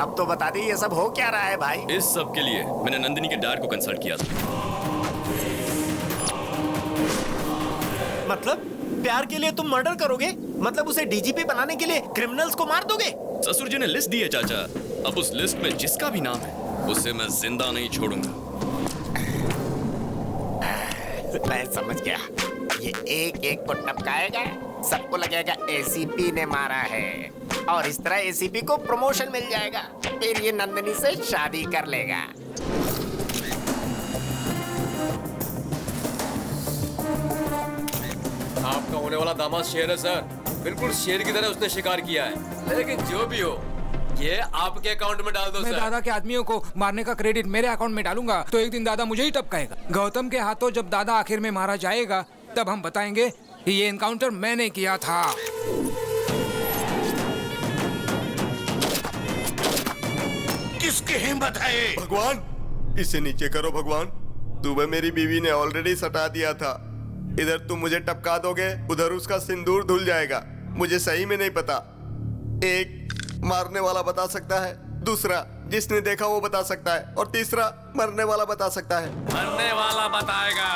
अब तो बता दी ये सब हो क्या रहा है भाई? इस सब के लिए मैंने नंदिनी के डैड को कंसल्ट किया था। मतलब प्यार के लिए तुम मर्डर करोगे? मतलब उसे डीजीपी बनाने के लिए क्रिमिनल्स को मार दोगे? ससुर जी ने लिस्ट दी है चाचा। अब उस लिस्ट में जिसका भी नाम है उसे मैं जिंदा नहीं छोड़ूंगा। मैं समझ गया, ये एक एक को टपकाएगा, सबको लगेगा एसीपी ने मारा है, और इस तरह एसीपी को प्रमोशन मिल जाएगा, फिर ये नंदिनी से शादी कर लेगा। आपका होने वाला दामाद शेर है सर, बिल्कुल शेर की तरह उसने शिकार किया है। लेकिन जो भी हो, ये आपके अकाउंट में डाल दो मैं सर। दादा के आदमियों को मारने का क्रेडिट मेरे अकाउंट में डालूंगा तो एक दिन दादा मुझे ही टपकाएगा। गौतम के हाथों जब दादा आखिर में मारा जाएगा तब हम बताएंगे कि ये एनकाउंटर मैंने किया था। किसकी हिम्मत है? भगवान, इसे नीचे करो भगवान। तुम्हें मेरी बीवी ने ऑलरेडी सटा दिया था। इधर तुम मुझे टपका दोगे, उधर उसका सिंदूर धुल जाएगा। मुझे सही में नहीं पता। एक मारने वाला बता सकता है, दूसरा जिसने देखा वो बता सकता है, और तीसरा मरने वाला बता सकता है। मरने वाला बताएगा,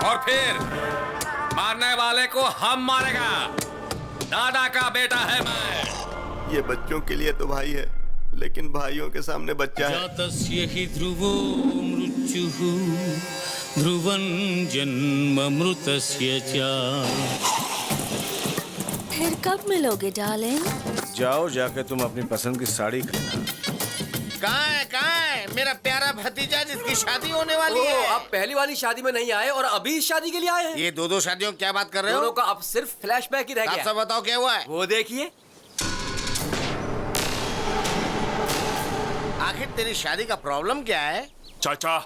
और फिर मारने वाले को हम मारेगा। दादा का बेटा है मैं। ये बच्चों के लिए तो भाई है, लेकिन भाइयों के सामने बच्चा है। जातस्य हि ध्रुवो मृत्युः ध्रुवं जन्ममृतस्य च। फिर कब मिलोगे डार्लिंग? जाओ, जाके तुम अपनी पसंद की साड़ी खरीदना। कहाँ है मेरा प्यारा भतीजा जिसकी शादी होने वाली है? आप पहली वाली शादी में नहीं आए और अभी इस शादी के लिए आए हैं। ये दो शादियों की क्या बात कर रहे हो? दोनों का अब सिर्फ फ्लैशबैक ही रह गया। आप सब बताओ क्या हुआ है? वो देखिए। आखिर तेरी शादी का प्रॉब्लम क्या है? चाचा,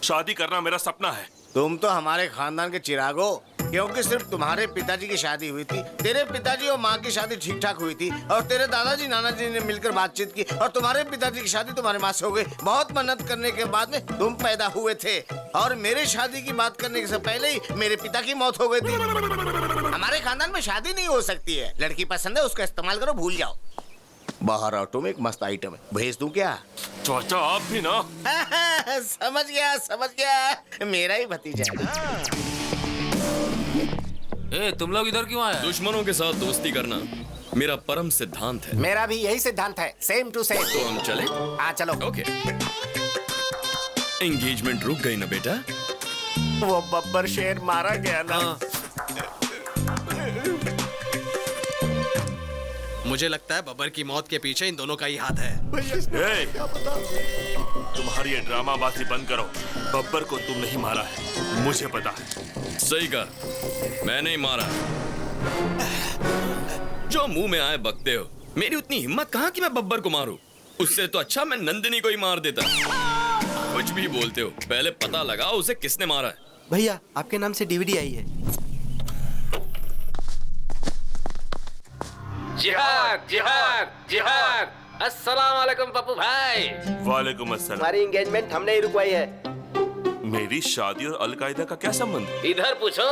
शादी करना मेरा सपना है। तुम तो हमारे खानदान के चिराग हो, क्योंकि सिर्फ तुम्हारे पिताजी की शादी हुई थी, तेरे पिताजी और माँ की शादी ठीक ठाक हुई थी, और तेरे दादाजी नानाजी ने मिलकर बातचीत की, और तुम्हारे पिताजी की शादी तुम्हारे माँ से हो गई। बहुत मेहनत करने के बाद में तुम पैदा हुए थे, और मेरे शादी की बात करने से पहले ही मेरे पिता की मौत हो गई थी। हमारे खानदान में शादी नहीं हो सकती है। लड़की पसंद है, उसका इस्तेमाल करो, भूल जाओ। बाहर ऑटो में एक मस्त आइटम है, भेज दूं क्या? चाचा आप भी ना। समझ गया, मेरा ही भतीजा है ना। तुम लोग इधर क्यों आए? दुश्मनों के साथ दोस्ती करना मेरा परम सिद्धांत है। मेरा भी यही सिद्धांत है, सेम टू सेम। तो हम चले? हाँ चलो। ओके। एंगेजमेंट रुक गई ना बेटा? वो बब्बर शेर मारा गया ना। मुझे लगता है बब्बर की मौत के पीछे इन दोनों का ही हाथ है। तुम्हारी ये ड्रामाबाजी बंद करो। बब्बर को तुम नहीं मारा है, मुझे पता है। सही कहा, मैंने ही मारा। जो मुंह में आए बकते हो। मेरी उतनी हिम्मत कहाँ कि मैं बब्बर को मारूं? उससे तो अच्छा मैं नंदिनी को ही मार देता। कुछ भी बोलते हो, पहले पता लगाओ उसे किसने मारा है। भैया, आपके नाम से डीवीडी आई है। जिहाद जिहाद जिहाद। अस्सलाम वालेकुम पप्पू भाई। वालेकुम अस्सलाम। हमारी एंगेजमेंट हमने ही रुकवाई है। मेरी शादी और अलकायदा का क्या संबंध? इधर पूछो।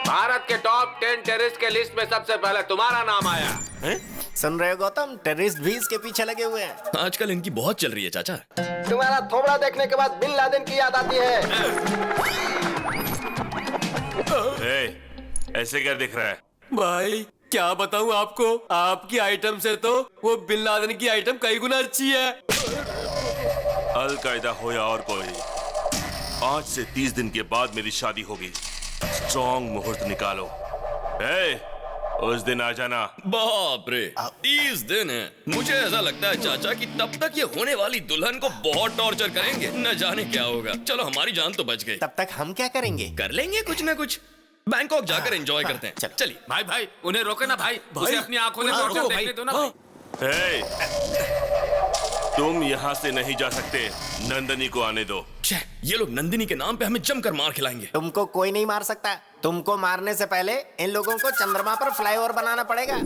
भारत के टॉप 10 टेररिस्ट के लिस्ट में सबसे पहले तुम्हारा नाम आया है? सुन रहे हो गौतम, टेररिस्ट भी इसके पीछे लगे हुए हैं। आजकल इनकी बहुत चल रही है चाचा। तुम्हारा थोबड़ा देखने के बाद बिन लादेन की याद आती है। ऐसे क्या दिख रहा है? भाई क्या बताऊं आपको, आपकी आइटम से तो वो बिन लादेन की आइटम कई गुना अच्छी है। अल-कायदा हो या और कोई, आज से 30 दिन के बाद मेरी शादी होगी। स्ट्रॉन्ग मुहूर्त निकालो। उस दिन आ जाना। बाप रे, 30 दिन है। मुझे ऐसा लगता है चाचा कि तब तक ये होने वाली दुल्हन को बहुत टॉर्चर करेंगे, न जाने क्या होगा। चलो हमारी जान तो बच गई। तब तक हम क्या करेंगे? कर लेंगे कुछ ना कुछ, बैंकॉक जाकर एंजॉय करते हैं। चलिए भाई भाई उन्हें रोके ना भाई, उसे अपनी आंखों से टॉर्चर देखने दो ना भाई। तुम यहाँ से नहीं जा सकते, नंदनी को आने दो। ये लोग नंदिनी के नाम पे हमें जमकर मार खिलाएंगे। तुमको कोई नहीं मार सकता। तुमको मारने से पहले इन लोगों को चंद्रमा पर फ्लाईओवर बनाना पड़ेगा।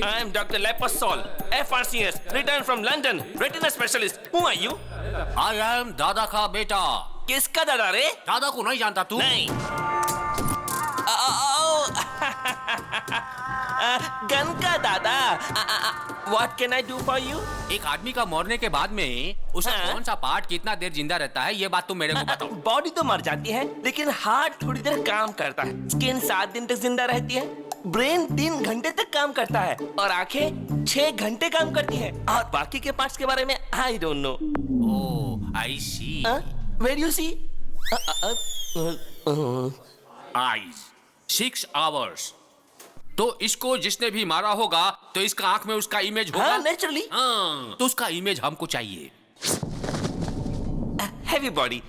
I am Dr. Lepasol, FRCS, returned from London, retina specialist. Who are you? I am दादा का बेटा। किसका दादा रे? दादा को नहीं जानता तू? नहीं। गन का दादा। What can I do for you? एक आदमी का मरने के बाद में उसका कौन सा पार्ट कितना देर जिंदा रहता है, ये बात तुम मेरे को बताओ। बॉडी तो मर जाती है, लेकिन हार्ट थोड़ी देर काम करता है। स्किन 7 दिन तक जिंदा रहती है। ब्रेन 3 घंटे तक काम करता है और आंखें 6 घंटे काम करती है। और बाकी के पार्ट्स के बारे में I don't know. Oh, I see. Where you see? Eyes 6 hours. तो इसको जिसने भी मारा होगा तो इसका आंख में उसका इमेज होगा। नेचुरली। तो उसका इमेज हमको चाहिए। Heavy body.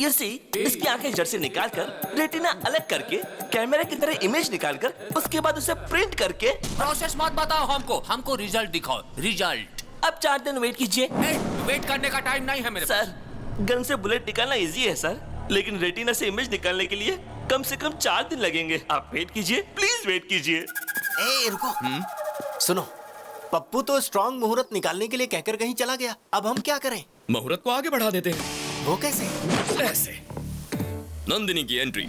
यू सी, इसकी आंखें जड़ से निकालकर रेटिना अलग करके कैमरे की तरह इमेज निकालकर उसके बाद उसे प्रिंट करके। प्रोसेस मत बताओ हमको रिजल्ट दिखाओ। रिजल्ट अब 4 दिन वेट कीजिए। वेट करने का टाइम नहीं है मेरे पास। सर, गन से बुलेट निकालना इजी है सर, लेकिन रेटिना से इमेज निकालने के लिए कम से कम 4 दिन लगेंगे। आप वेट कीजिए, प्लीज वेट कीजिए। रुको। सुनो, पप्पू तो स्ट्रॉन्ग मुहूर्त निकालने के लिए कहकर कहीं चला गया। अब हम क्या करें? मुहूर्त को आगे बढ़ा देते हैं। वो कैसे? ऐसे। नंदिनी की एंट्री।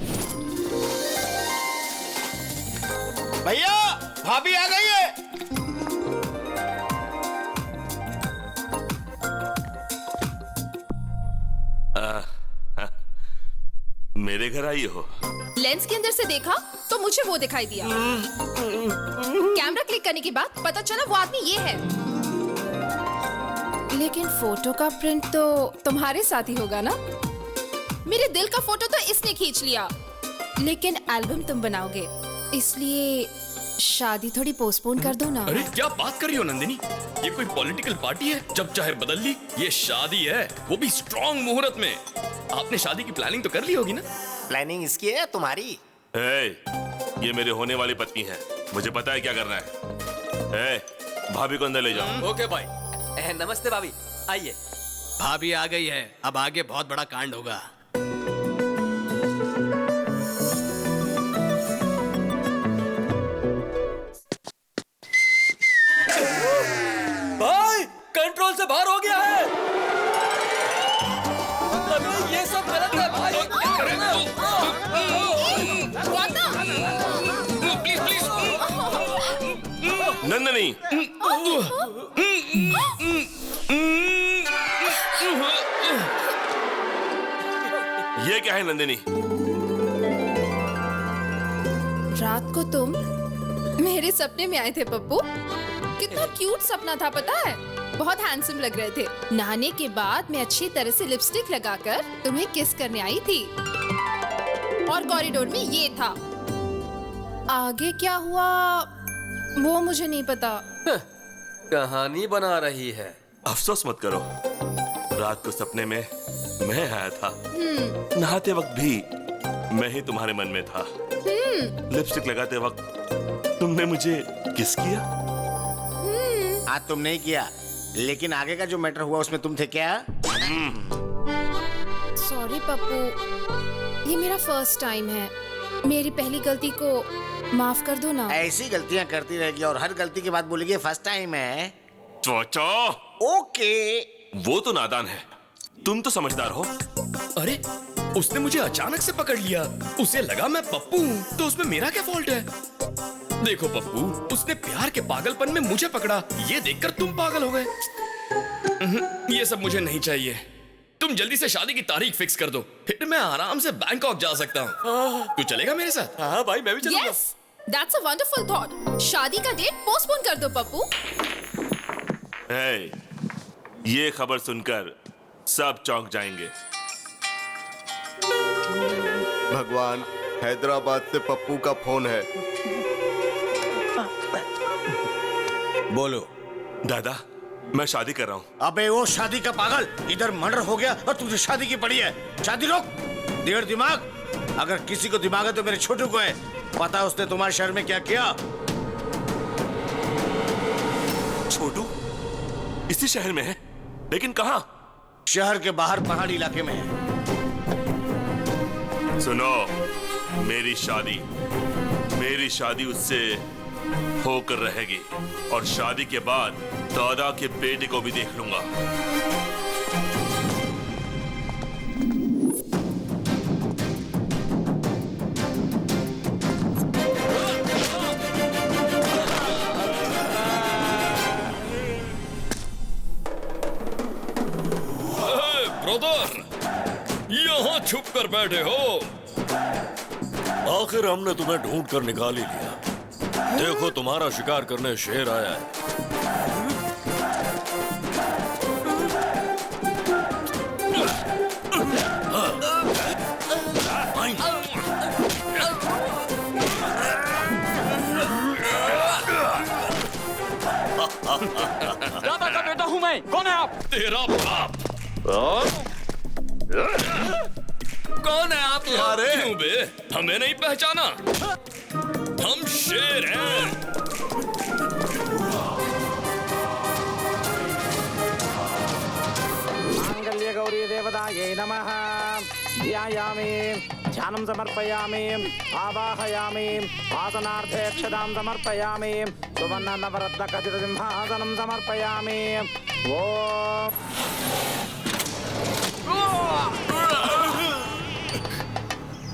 भैया, भाभी आ गई है। मेरे घर आई हो? लेंस के अंदर से देखा तो मुझे वो दिखाई दिया। कैमरा क्लिक करने के बाद पता चला वो आदमी ये है। लेकिन फोटो का प्रिंट तो तुम्हारे साथ ही होगा ना? मेरे दिल का फोटो तो इसने खींच लिया, लेकिन एल्बम तुम बनाओगे, इसलिए शादी थोड़ी पोस्टपोन कर दो ना। अरे क्या बात कर रही हो नंदिनी, ये कोई पॉलिटिकल पार्टी है? जब चाहे बदल ली। ये शादी है, वो भी स्ट्रॉन्ग मुहूर्त में। आपने शादी की प्लानिंग तो कर ली होगी ना? प्लानिंग इसकी है या तुम्हारी? ये मेरे होने वाली पत्नी है, मुझे पता है क्या करना है। भाभी को अंदर ले जाओ। ओके भाई। नमस्ते भाभी, आइए। भाभी आ गई है, अब आगे बहुत बड़ा कांड होगा। भाई कंट्रोल से बाहर हो गया है। अबे ये सब गलत है भाई। नंदनी, ये क्या है नंदिनी? रात को तुम मेरे सपने में आए थे पप्पू। कितना क्यूट सपना था पता है? बहुत हैंडसम लग रहे थे। नहाने के बाद मैं अच्छी तरह से लिपस्टिक लगाकर तुम्हें किस करने आई थी और कॉरिडोर में ये था। आगे क्या हुआ वो मुझे नहीं पता। कहानी बना रही है। अफसोस मत करो, रात को सपने में मैं आया था। नहाते वक्त भी मैं ही तुम्हारे मन में था। लिपस्टिक लगाते वक्त तुमने मुझे किस किया? आज तुम नहीं किया, लेकिन आगे का जो मैटर हुआ उसमें तुम थे क्या? सॉरी पप्पू, ये मेरा फर्स्ट टाइम है। मेरी पहली गलती को माफ कर दो ना। ऐसी गलतियां करती रहेगी और हर गलती के बाद बोलेगी फर्स्ट टाइम है। चोचो। ओके। वो तो नादान है, तुम तो समझदार हो। अरे उसने मुझे अचानक से पकड़ लिया। उसे लगा मैं पप्पू हूँ, तो उसमें मेरा क्या फॉल्ट है? देखो पप्पू, उसने प्यार के पागलपन में मुझे पकड़ा, ये देखकर तुम पागल हो गए। ये सब मुझे नहीं चाहिए। तुम जल्दी से शादी की तारीख फिक्स कर दो, फिर मैं आराम से बैंकॉक जा सकता हूँ। तू चलेगा मेरे साथ? हाँ भाई, मैं भी चलूंगा। Yes, that's a wonderful thought. शादी का डेट पोस्टपोन कर दो पप्पू। हे, ये खबर सुनकर सब चौंक जाएंगे। भगवान, हैदराबाद से पप्पू का फोन है। बोलो। दादा, मैं शादी कर रहा हूँ। अबे वो शादी का पागल, इधर मर्डर हो गया और तुझे शादी की पड़ी है। शादी रोक। देर दिमाग, अगर किसी को दिमाग है तो मेरे छोटू को है। पता उसने तुम्हारे शहर में क्या किया? छोटू इसी शहर में है, लेकिन कहाँ? शहर के बाहर पहाड़ी इलाके में है। सुनो, मेरी शादी उससे होकर रहेगी, और शादी के बाद दादा के बेटे को भी देख लूंगा। ब्रदर, यहाँ छुप कर बैठे हो? आखिर हमने तुम्हें ढूंढ कर निकाल ही लिया। देखो, तुम्हारा शिकार करने शेर आया है। दादा का बेटा हूँ मैं। कौन है आप? तेरा बाप। कौन है आप? क्यों बे? हमें नहीं पहचाना? हम शेर हैं। मांगल्य गौरी देवतायै नमः। ध्यायामि, ध्यानं समर्पयामि, आवाहयामि, आसनार्थे अक्षतां समर्पयामि, सुवर्ण नवरत्न खचित सिंहासनं समर्पयामि। ओम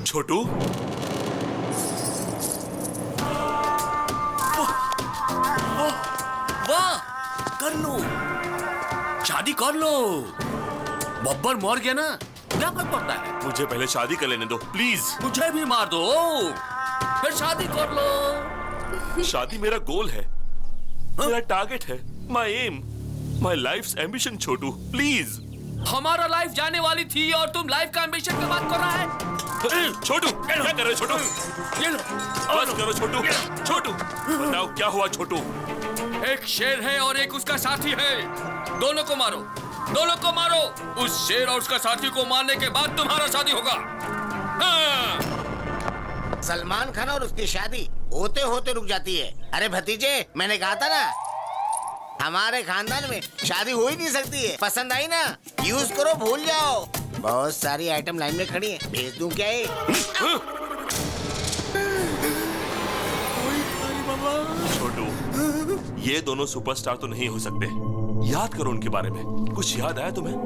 छोटू, वाह, कर लो, शादी कर लो। बब्बर मर गया ना, क्या फर्क पड़ता है? मुझे पहले शादी कर लेने दो प्लीज। मुझे भी मार दो, फिर शादी कर लो। शादी मेरा गोल है, मेरा टारगेट है, my aim, my life's ambition. छोटू प्लीज। हमारा लाइफ जाने वाली थी और तुम लाइफ का एम्बिशन की बात कर रहा है? छोटू, क्या कर रहे हो छोटू? बस करो छोटू। छोटू, बताओ क्या हुआ छोटू? एक शेर है और एक उसका साथी है, दोनों को मारो, दोनों को मारो। उस शेर और उसका साथी को मारने के बाद तुम्हारा शादी होगा। हाँ। सलमान खान और उसकी शादी होते होते रुक जाती है। अरे भतीजे, मैंने कहा था ना, हमारे खानदान में शादी हो ही नहीं सकती है। पसंद आई ना, यूज करो, भूल जाओ। बहुत सारी आइटम लाइन में खड़ी है, भेज दूं क्या ये? छोटू, ये दोनों सुपरस्टार तो नहीं हो सकते। याद करो उनके बारे में। कुछ याद आया तुम्हें?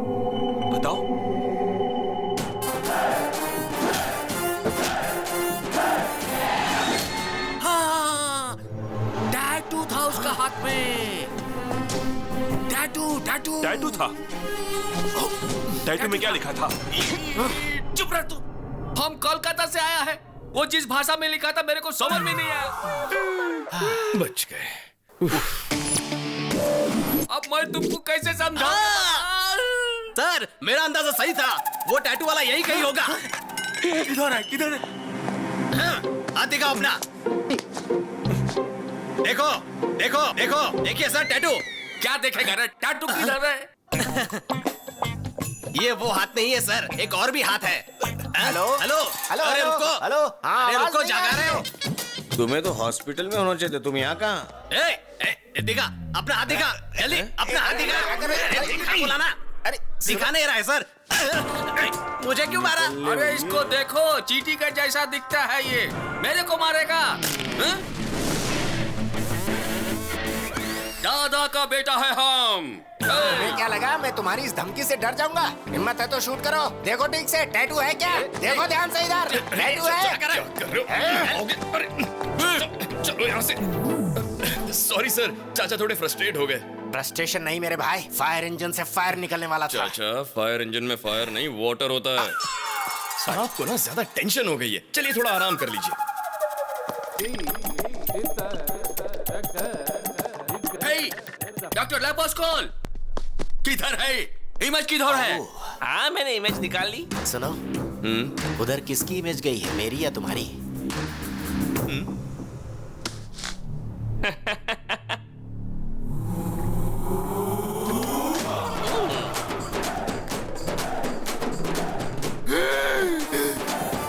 बताओ। हाँ, टैटू था उसका हाथ में। टैटू टैटू था? टैटू में क्या लिखा था? चुप रह तू। हम कोलकाता से आया है, वो जिस भाषा में लिखा था मेरे को समझ में नहीं आया। बच गए। अब मैं तुमको कैसे समझाऊं? सर, मेरा अंदाजा सही था, वो टैटू वाला यही कहीं होगा। किधर है? किधर है? हाथ दिखाओ अपना। देखो, देखो, देखो, देखिए सर टैटू। क्या देखेगा रे? टैटू किधर है? ये वो हाथ नहीं है सर, एक और भी हाथ है। हेलो, हेलो, हेलो, अरे हेलो, रुको, हेलो, हाँ, अरे आवाज रुको, नहीं जागा आ रहे हो? तुम्हें तो हॉस्पिटल में होना चाहिए, तुम यहाँ कहाँ? दिखा, अपना हाथ दिखा, जल्दी, अपना हाथ दिखा। अरे दिखा बोला ना, अरे दिखा नहीं रहा है सर। मुझे क्यों मारा? अरे इसको देखो, चींटी का जैसा दिखता है ये, मेरे को मारेगा? दादा का बेटा है हम। क्या लगा मैं तुम्हारी इस धमकी से डर जाऊंगा? हिम्मत है तो शूट करो। देखो ठीक से, टैटू है क्या? देखो ध्यान से इधर, टैटू है। चलो यहाँ से। सॉरी सर, चाचा थोड़े फ्रस्ट्रेट हो गए। फ्रस्ट्रेशन नहीं मेरे भाई, फायर इंजन से फायर निकलने वाला था। चाचा, फायर इंजन में फायर नहीं वाटर होता है। सर आपको ना ज्यादा टेंशन हो गई है, चलिए थोड़ा आराम कर लीजिए। डॉक्टर लेपोस्कोल किधर है? इमेज किधर है? हाँ मैंने इमेज निकाल ली। सुनो, उधर किसकी इमेज गई है, मेरी या तुम्हारी?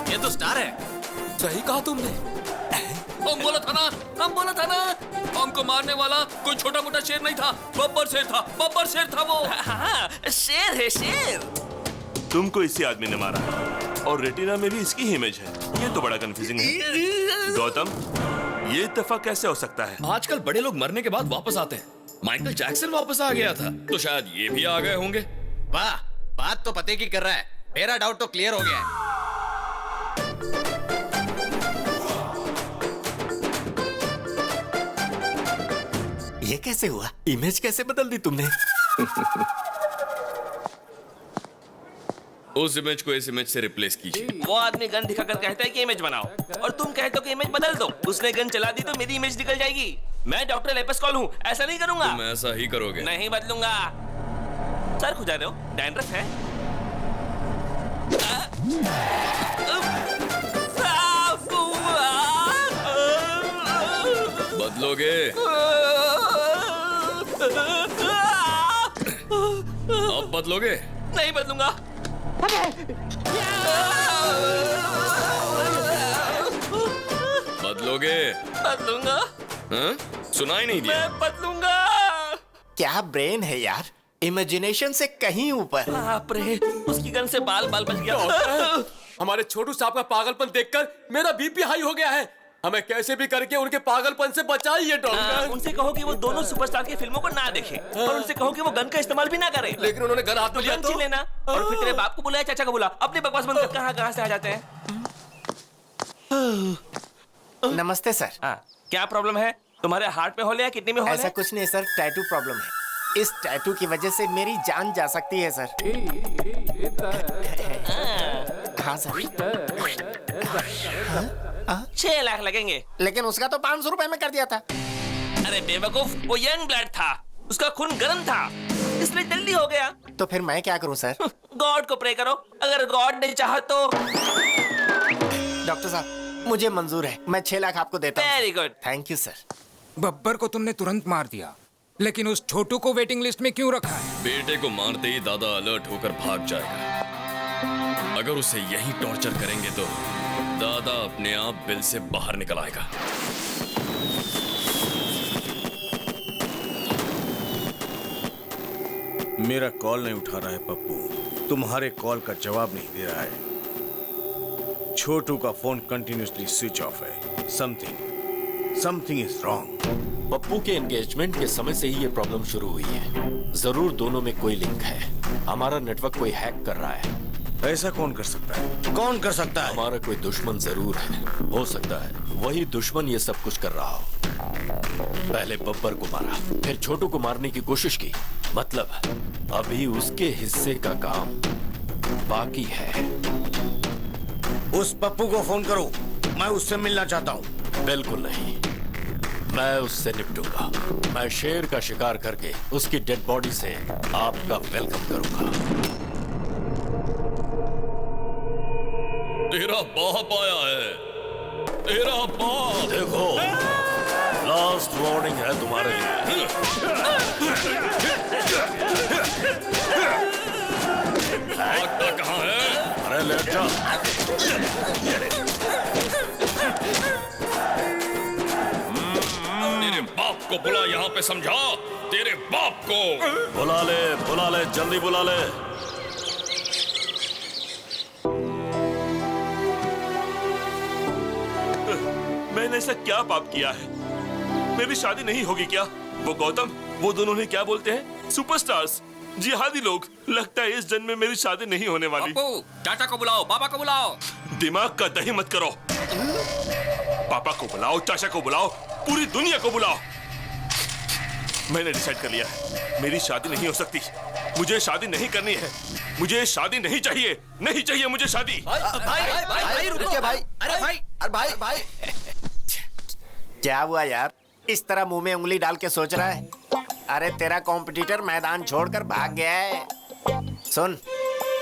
ये तो स्टार है। सही कहा तुमने। हम बोला था ना हमको मारने वाला कोई छोटा मोटा शेर नहीं था, बब्बर शेर था वो। हाँ, शेर है शेर। तुमको इसी आदमी ने मारा और रेटिना में भी इसकी ही इमेज है। ये तो बड़ा कंफ्यूजिंग है। गौतम, ये इत्तेफाक कैसे हो सकता है? आजकल बड़े लोग मरने के बाद वापस आते हैं। माइकल जैक्सन वापस आ गया था, तो शायद ये भी आ गए होंगे। वाह, बात तो पते की कर रहा है। मेरा डाउट तो क्लियर हो गया है। ये कैसे हुआ? इमेज कैसे बदल दी तुमने? उस इमेज को इस इमेज से रिप्लेस कीजिए। वो आदमी गन दिखाकर कहता है कि इमेज बनाओ, और तुम कहते हो कि इमेज बदल दो। उसने गन चला दी तो मेरी इमेज निकल जाएगी। मैं डॉक्टर लेपोस्कोल हूँ, ऐसा नहीं करूंगा। तुम ऐसा ही करोगे। नहीं बदलूंगा। सर खुजा रहे हो? डैंड्रफ है? बदलोगे? अब बदलोगे? नहीं बदलूंगा। बदलोगे? बदलूंगा। हाँ? सुनाई नहीं दिया? मैं बदलूंगा। क्या ब्रेन है यार, इमेजिनेशन से कहीं ऊपर। बाप रे, उसकी गन से बाल बच गया। हमारे छोटू साहब का पागलपन देखकर मेरा बीपी हाई हो गया है। हमें कैसे भी करके उनके पागलपन से बचाइए डॉक्टर। उनसे कहो कि वो दोनों सुपरस्टार की फिल्मों को ना देखें, और उनसे कहो कि वो गन का इस्तेमाल भी ना करें। लेकिन उन्होंने गन हाथ में लिया तो लेना, और फिर तेरे बाप को बुलाया, चाचा को बुला। अपने बकवास बंद कर, कहाँ से आ जाते हैं। नमस्ते सर। क्या प्रॉब्लम है? तुम्हारे हार्ट में होल या किडनी में होल? ऐसा कुछ नहीं सर, टैटू प्रॉब्लम है। इस टैटू की वजह से मेरी जान जा सकती है सर। हाँ सर। 6 लाख लगेंगे। लेकिन उसका तो 500 रुपए में कर दिया था। अरे बेवकूफ, वो यंग ब्लड था, उसका खून गर्म था, इसलिए जल्दी हो गया। तो फिर मैं क्या करूं सर? गॉड को प्रे करो, अगर गॉड ने चाहा तो। डॉक्टर साहब, मुझे मंजूर है, मैं 6 लाख आपको देता हूं। Very good. Thank you sir. Babbar को तुमने तुरंत मार दिया, लेकिन उस छोटू को वेटिंग लिस्ट में क्यों रखा है? बेटे को मारते ही दादा अलर्ट होकर भाग जाएगा। अगर उसे यही टॉर्चर करेंगे तो दादा अपने आप बिल से बाहर निकल आएगा। मेरा कॉल नहीं उठा रहा है पप्पू, तुम्हारे कॉल का जवाब नहीं दे रहा है। छोटू का फोन कंटिन्यूसली स्विच ऑफ है। Something is wrong. पप्पू के एंगेजमेंट के समय से ही ये प्रॉब्लम शुरू हुई है। जरूर दोनों में कोई लिंक है। हमारा नेटवर्क कोई हैक कर रहा है। ऐसा कौन कर सकता है? कौन कर सकता है? हमारा कोई दुश्मन जरूर है। हो सकता है वही दुश्मन ये सब कुछ कर रहा हो। पहले बब्बर को मारा, फिर छोटू को मारने की कोशिश की। मतलब अभी उसके हिस्से का काम बाकी है। उस पप्पू को फोन करो, मैं उससे मिलना चाहता हूँ। बिल्कुल नहीं, मैं उससे निपटूंगा। मैं शेर का शिकार करके उसकी डेड बॉडी से आपका वेलकम करूंगा। तेरा बाप आया है, तेरा बाप। देखो, लास्ट वार्निंग है तुम्हारे लिए। भागता कहाँ है? अरे लेट जा। तेरे बाप को बुला, यहाँ पे समझा। तेरे बाप को बुला ले, जल्दी बुला ले। मैंने ऐसा क्या पाप किया है? मेरी शादी नहीं होगी क्या? वो गौतम, वो दोनों ने क्या बोलते हैं? सुपरस्टार्स। जिहादी लोग। लगता है इस जन्म में मेरी शादी नहीं होने वाली। पप्पू, चाचा को बुलाओ, पापा को बुलाओ। दिमाग का दही मत करो। पापा को बुलाओ, चाचा को बुलाओ, पूरी दुनिया को बुलाओ। मैंने डिसाइड कर लिया है, मेरी शादी नहीं हो सकती। मुझे शादी नहीं करनी है। मुझे शादी नहीं चाहिए, नहीं चाहिए मुझे शादी। भाई रुकिए भाई। अरे भाई क्या हुआ यार? इस तरह मुंह में उंगली डाल के सोच रहा है? अरे तेरा कॉम्पिटिटर मैदान छोड़कर भाग गया है। सुन,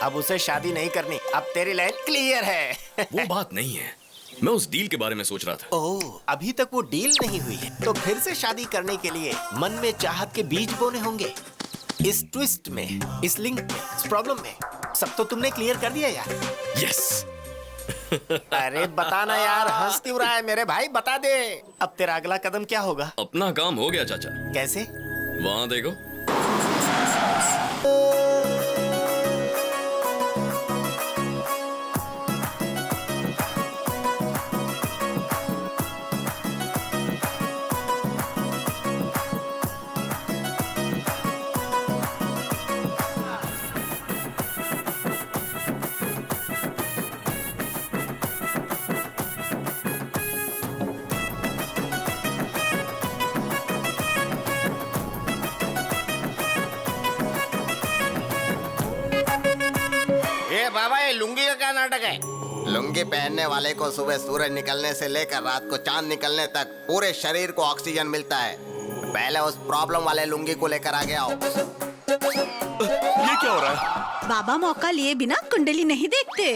अब उसे शादी नहीं करनी। अब तेरी लाइन क्लियर है। वो बात नहीं है, मैं उस डील के बारे में सोच रहा था। ओह, अभी तक वो डील नहीं हुई है, तो फिर से शादी करने के लिए मन में चाहत के बीज बोने होंगे। इस ट्विस्ट में, इस लिंक में, इस प्रॉब्लम में सब तो तुमने क्लियर कर दिया यार। यस। अरे बताना यार, हंस क्यों रहा है मेरे भाई? बता दे, अब तेरा अगला कदम क्या होगा? अपना काम हो गया चाचा। कैसे? वहां देखो। बाबा, ये लुंगी का क्या नाटक है? लुंगी पहनने वाले को सुबह सूरज निकलने से लेकर रात को चांद निकलने तक पूरे शरीर को ऑक्सीजन मिलता है। पहले उस प्रॉब्लम वाले लुंगी को लेकर आगे आओ। ये क्या हो रहा है? बाबा मौका लिए बिना कुंडली नहीं देखते।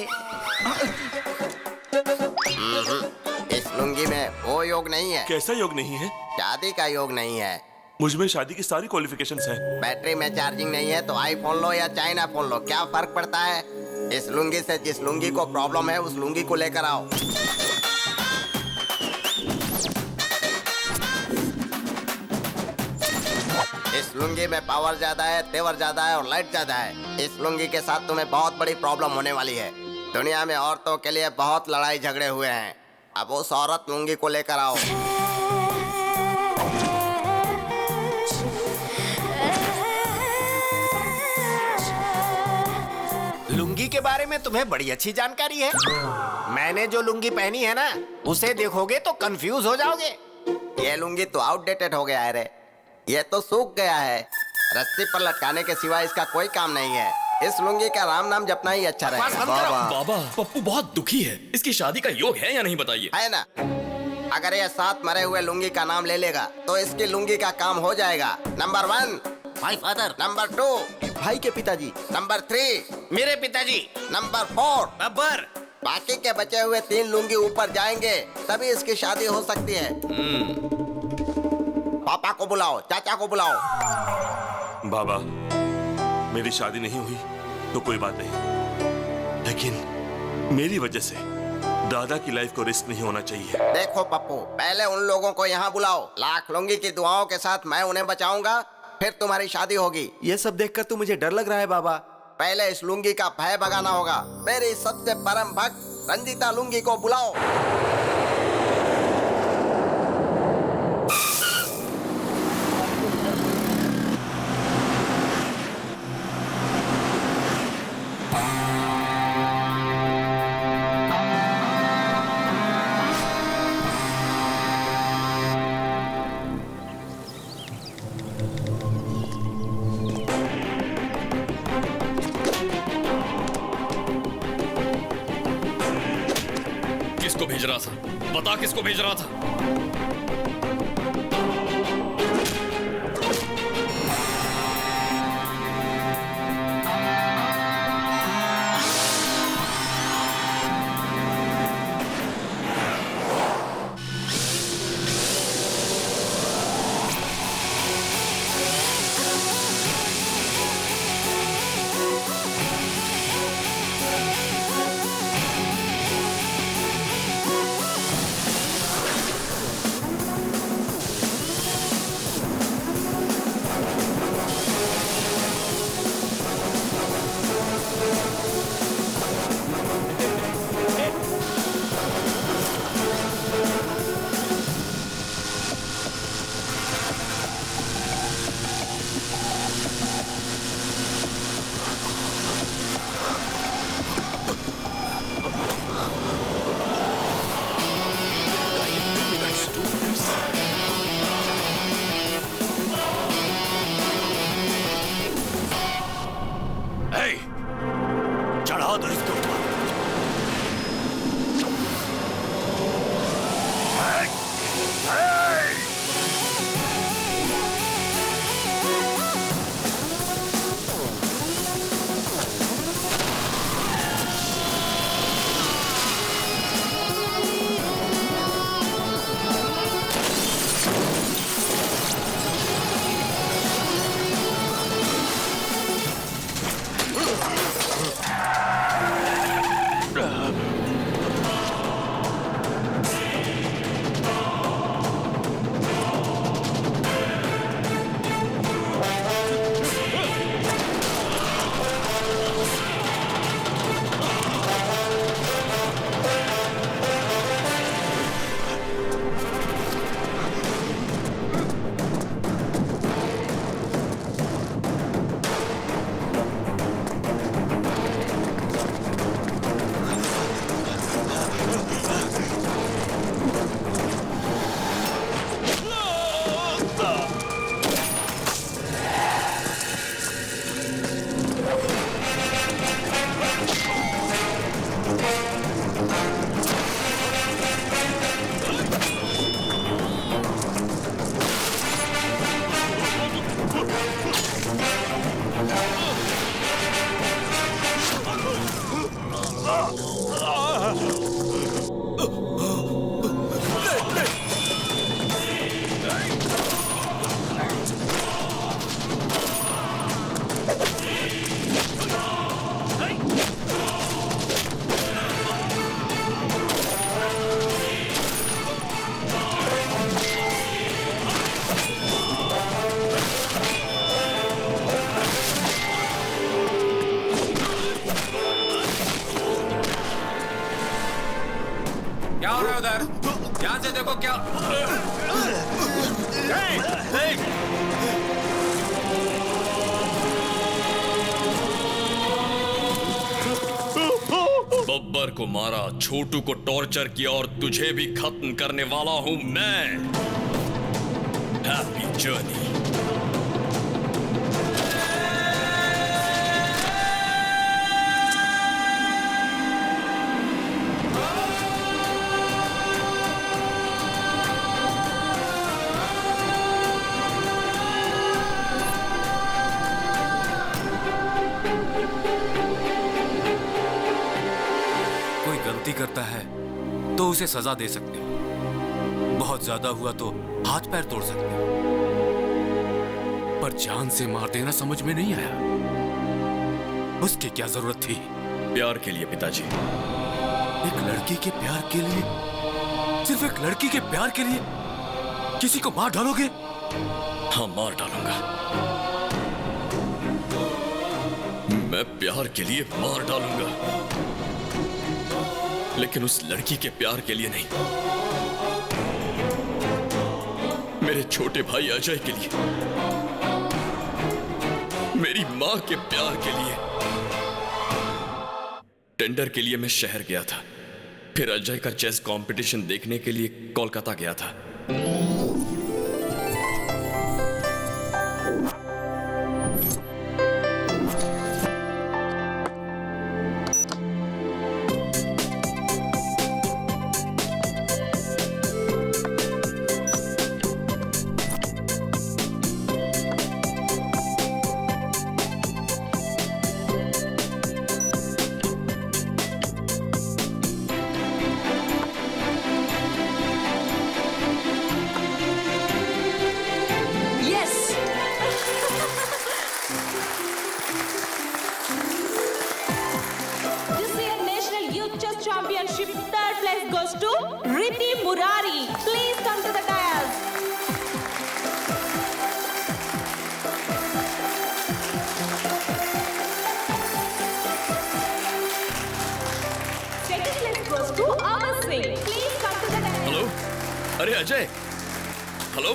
इस लुंगी में वो योग नहीं है। कैसा योग नहीं है? शादी का योग नहीं है। मुझमें शादी की सारी क्वालिफिकेशंस हैं। बैटरी में चार्जिंग नहीं है तो आईफोन लो या चाइना फोन लो, क्या फर्क पड़ता है? इस लुंगी से जिस लुंगी को प्रॉब्लम है उस लुंगी को लेकर आओ। इस लुंगी में पावर ज्यादा है, तेवर ज्यादा है और लाइट ज्यादा है। इस लुंगी के साथ तुम्हें बहुत बड़ी प्रॉब्लम होने वाली है। दुनिया में औरतों के लिए बहुत लड़ाई झगड़े हुए हैं। अब उस औरत लुंगी को लेकर आओ। लुंगी के बारे में तुम्हें बड़ी अच्छी जानकारी है। मैंने जो लुंगी पहनी है ना, उसे देखोगे तो कंफ्यूज हो जाओगे। ये लुंगी तो आउटडेटेड हो गया है रे। ये तो सूख गया है। रस्सी पर लटकाने के सिवा इसका कोई काम नहीं है। इस लुंगी का राम नाम जपना ही अच्छा रहेगा। बाबा, पप्पू बहुत दुखी है। इसकी शादी का योग है या नहीं बताइए? है ना। अगर ये 7 मरे हुए लुंगी का नाम ले लेगा तो इसकी लुंगी का काम हो जाएगा। Number 1 my father. नंबर 2 भाई के पिताजी। नंबर 3 मेरे पिताजी। नंबर 4 बब्बर। बाकी के बचे हुए 3 लुंगी ऊपर जाएंगे तभी इसकी शादी हो सकती है। पापा को बुलाओ, चाचा को बुलाओ। बाबा, मेरी शादी नहीं हुई तो कोई बात नहीं, लेकिन मेरी वजह से दादा की लाइफ को रिस्क नहीं होना चाहिए। देखो पप्पू, पहले उन लोगों को यहाँ बुलाओ। लाख लुंगी की दुआओं के साथ मैं उन्हें बचाऊंगा, फिर तुम्हारी शादी होगी। ये सब देखकर तो मुझे डर लग रहा है बाबा। पहले इस लुंगी का भय भगाना होगा। मेरी सबसे परम भक्त रंजीता लुंगी को बुलाओ। किसको भेज रहा था? बता किसको भेज रहा था? मारा, छोटू को टॉर्चर किया और तुझे भी खत्म करने वाला हूं मैं। Happy journey. करता है तो उसे सजा दे सकते हो, बहुत ज्यादा हुआ तो हाथ पैर तोड़ सकते हो, पर जान से मार देना समझ में नहीं आया। उसकी क्या जरूरत थी? प्यार के लिए पिताजी। एक लड़की के प्यार के लिए, सिर्फ एक लड़की के प्यार के लिए किसी को मार डालोगे? हाँ, मार डालूंगा। मैं प्यार के लिए मार डालूंगा, लेकिन उस लड़की के प्यार के लिए नहीं, मेरे छोटे भाई अजय के लिए, मेरी मां के प्यार के लिए। टेंडर के लिए मैं शहर गया था, फिर अजय का चेस कंपटीशन देखने के लिए कोलकाता गया था। अरे अजय, हेलो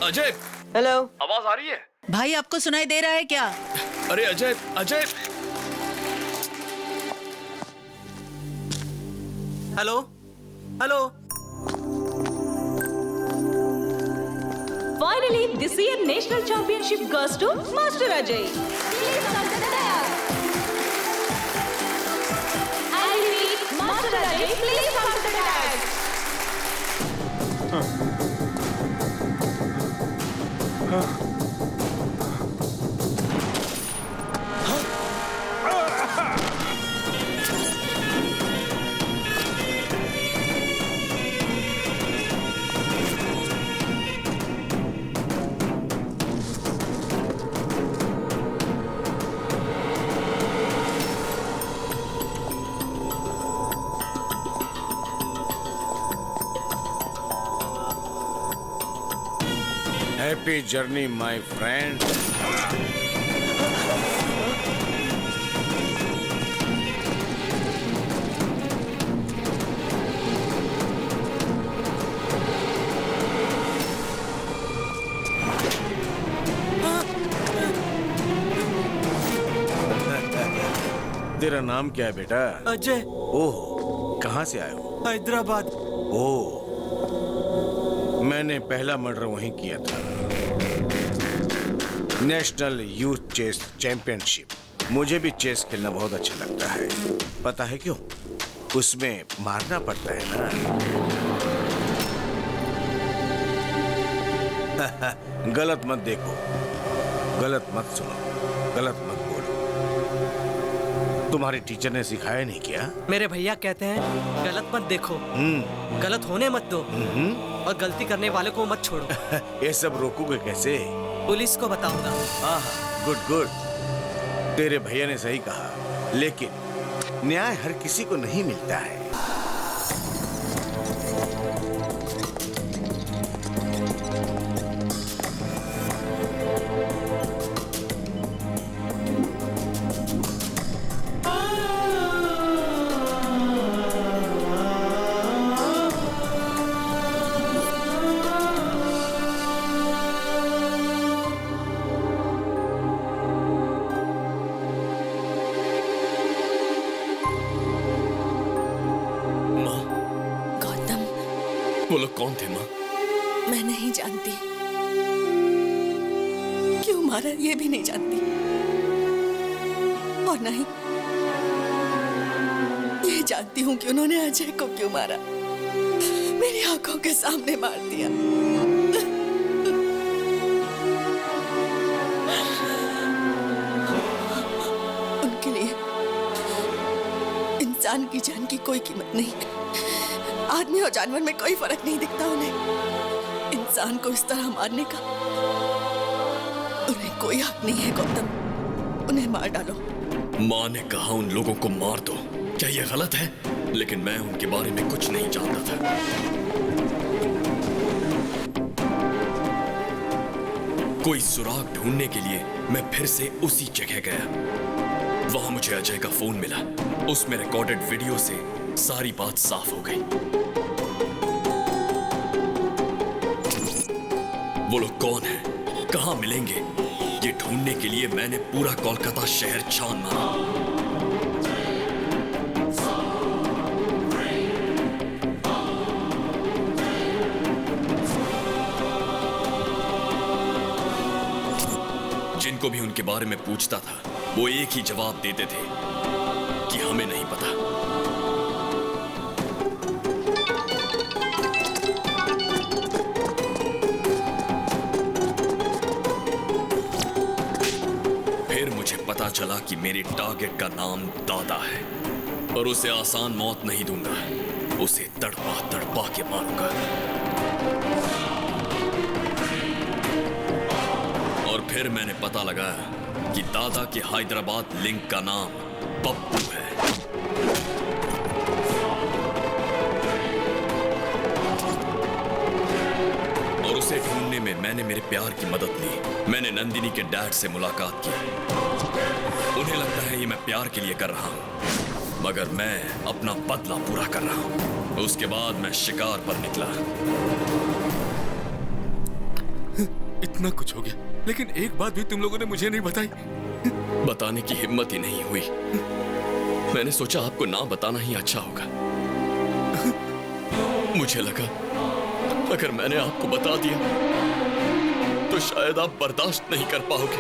अजय, हेलो, आवाज आ रही है? भाई आपको सुनाई दे रहा है क्या? अरे Ajay, Ajay, hello, hello. Finally, this year national championship goes to Master Ajay. Please come to the dais. I repeat, Master Ajay, please come to the dais. Happy journey my friend. तेरा नाम क्या है बेटा? अजय। ओह, कहाँ से आए हो? हैदराबाद। ओह, मैंने पहला मर्डर वहीं किया था। National youth chess championship. मुझे भी चेस खेलना बहुत अच्छा लगता है। पता है क्यों? उसमें मारना पड़ता है ना। गलत मत देखो, गलत मत सुनो, गलत मत बोलो। तुम्हारे टीचर ने सिखाया नहीं क्या? मेरे भैया कहते हैं गलत मत देखो, गलत होने मत दो, और गलती करने वाले को मत छोड़ो। ये सब रोकोगे कैसे? पुलिस को बताऊंगा। हाँ, गुड गुड। तेरे भैया ने सही कहा, लेकिन न्याय हर किसी को नहीं मिलता है। वो लोग कौन थे माँ? मैं नहीं जानती, क्यों मारा ये भी नहीं जानती, और नहीं ये जानती हूँ कि उन्होंने अजय को क्यों मारा, मेरी आंखों के सामने मार दिया। उनके लिए इंसान की जान की कोई कीमत नहीं है। आदमी और जानवर में कोई फर्क नहीं दिखता उन्हें। इंसान को इस तरह मारने का उन्हें कोई हक नहीं है। गौतम, उन्हें मार डालो। माँ ने कहा उन लोगों को मार दो। क्या यह गलत है? लेकिन मैं उनके बारे में कुछ नहीं जानता था। कोई सुराग ढूंढने के लिए मैं फिर से उसी जगह गया। वहां मुझे अजय का फोन मिला। उसमें रिकॉर्डेड वीडियो से सारी बात साफ हो गई। वो लोग कौन हैं? कहां मिलेंगे? ये ढूंढने के लिए मैंने पूरा कोलकाता शहर छान मारा। जिनको भी उनके बारे में पूछता था, वो एक ही जवाब देते थे कि हमें नहीं पता। फिर मुझे पता चला कि मेरे टारगेट का नाम दादा है और उसे आसान मौत नहीं दूंगा। उसे तड़पा तड़पा के मारूंगा। और फिर मैंने पता लगाया कि दादा के हैदराबाद लिंक का नाम पप्पू है। और उसे ढूंढने में मैंने मेरे प्यार की मदद ली। मैंने नंदिनी के डैड से मुलाकात की। उन्हें लगता है ये मैं प्यार के लिए कर रहा हूं, मगर मैं अपना बदला पूरा कर रहा हूं। उसके बाद मैं शिकार पर निकला। इतना कुछ हो गया, लेकिन एक बात भी तुम लोगों ने मुझे नहीं बताई। बताने की हिम्मत ही नहीं हुई। मैंने सोचा आपको ना बताना ही अच्छा होगा। मुझे लगा अगर मैंने आपको बता दिया तो शायद आप बर्दाश्त नहीं कर पाओगे।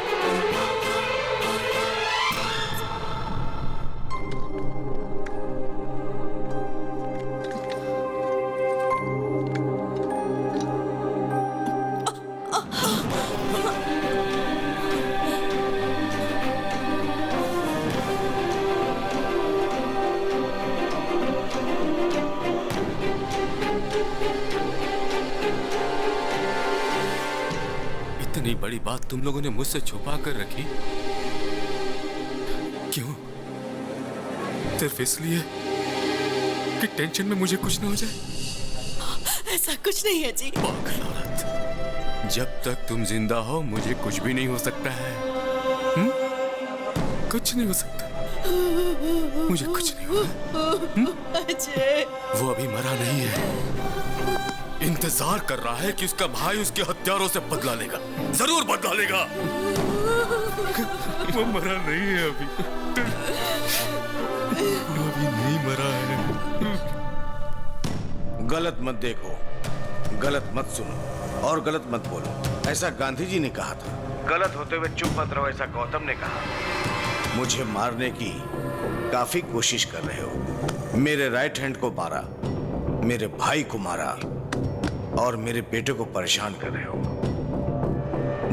इतनी बड़ी बात तुम लोगों ने मुझसे छुपा कर रखी, क्यों? सिर्फ इसलिए कि टेंशन में मुझे कुछ ना हो जाए? ऐसा कुछ नहीं है जी। पागल औरत, जब तक तुम जिंदा हो मुझे कुछ भी नहीं हो सकता है। कुछ नहीं हो सकता। मुझे कुछ नहीं होगा। अजय, वो अभी मरा नहीं है। इंतजार कर रहा है कि उसका भाई उसके हत्यारों से बदला लेगा। जरूर बदला लेगा। वो मरा नहीं है अभी। अभी नहीं मरा है। गलत मत देखो, गलत मत सुनो और गलत मत बोलो। ऐसा गांधी जी ने कहा था। गलत होते हुए चुप मत रहो, ऐसा गौतम ने कहा। मुझे मारने की काफी कोशिश कर रहे हो। मेरे राइट हैंड को मारा, मेरे भाई को मारा और मेरे बेटे को परेशान कर रहे हो।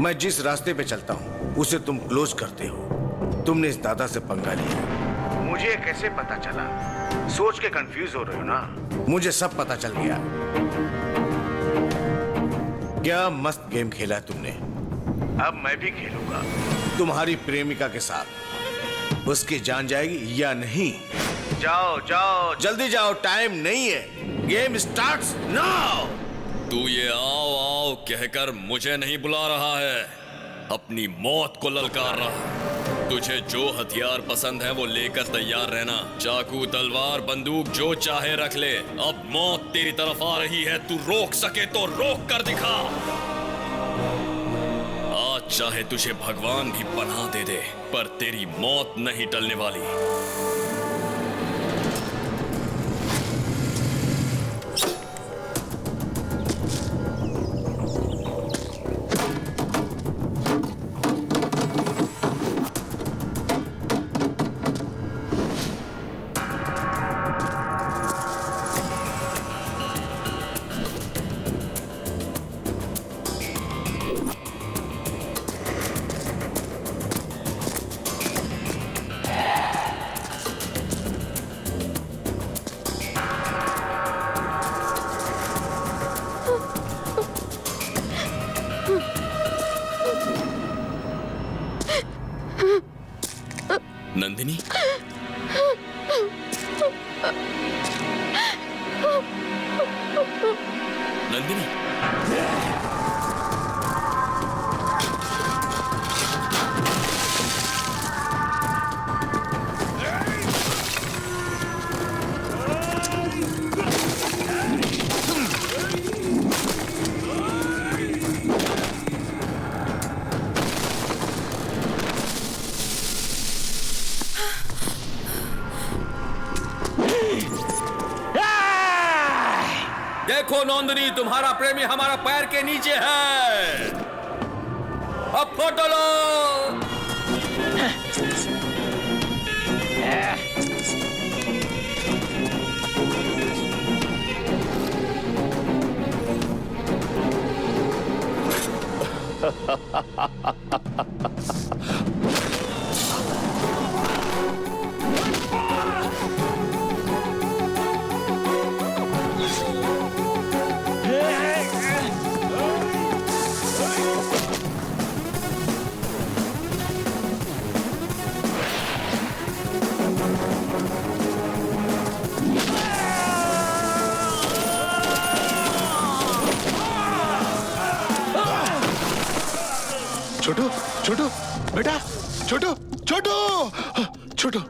मैं जिस रास्ते पे चलता हूं उसे तुम क्लोज करते हो। तुमने इस दादा से पंगा लिया। मुझे कैसे पता चला? सोच के कंफ्यूज हो रहे हो ना? मुझे सब पता चल गया। क्या मस्त गेम खेला है तुमने। अब मैं भी खेलूंगा तुम्हारी प्रेमिका के साथ। उसकी जान जाएगी या नहीं? जाओ जाओ, जल्दी जाओ, टाइम नहीं है। Game starts now. तू ये आओ आओ कहकर मुझे नहीं बुला रहा है, अपनी मौत को ललकार रहा है। तुझे जो हथियार पसंद है वो लेकर तैयार रहना। चाकू, तलवार, बंदूक जो चाहे रख ले। अब मौत तेरी तरफ आ रही है, तू रोक सके तो रोक कर दिखा। आज चाहे तुझे भगवान भी पनाह दे दे, पर तेरी मौत नहीं टलने वाली। नंदिनी, नंदिनी, देखो नंदिनी, तुम्हारा प्रेमी हमारा पैर के नीचे है। अब फोटो लो। छोटू, छोटू, बेटा, छोटू, छोटू, छोटू।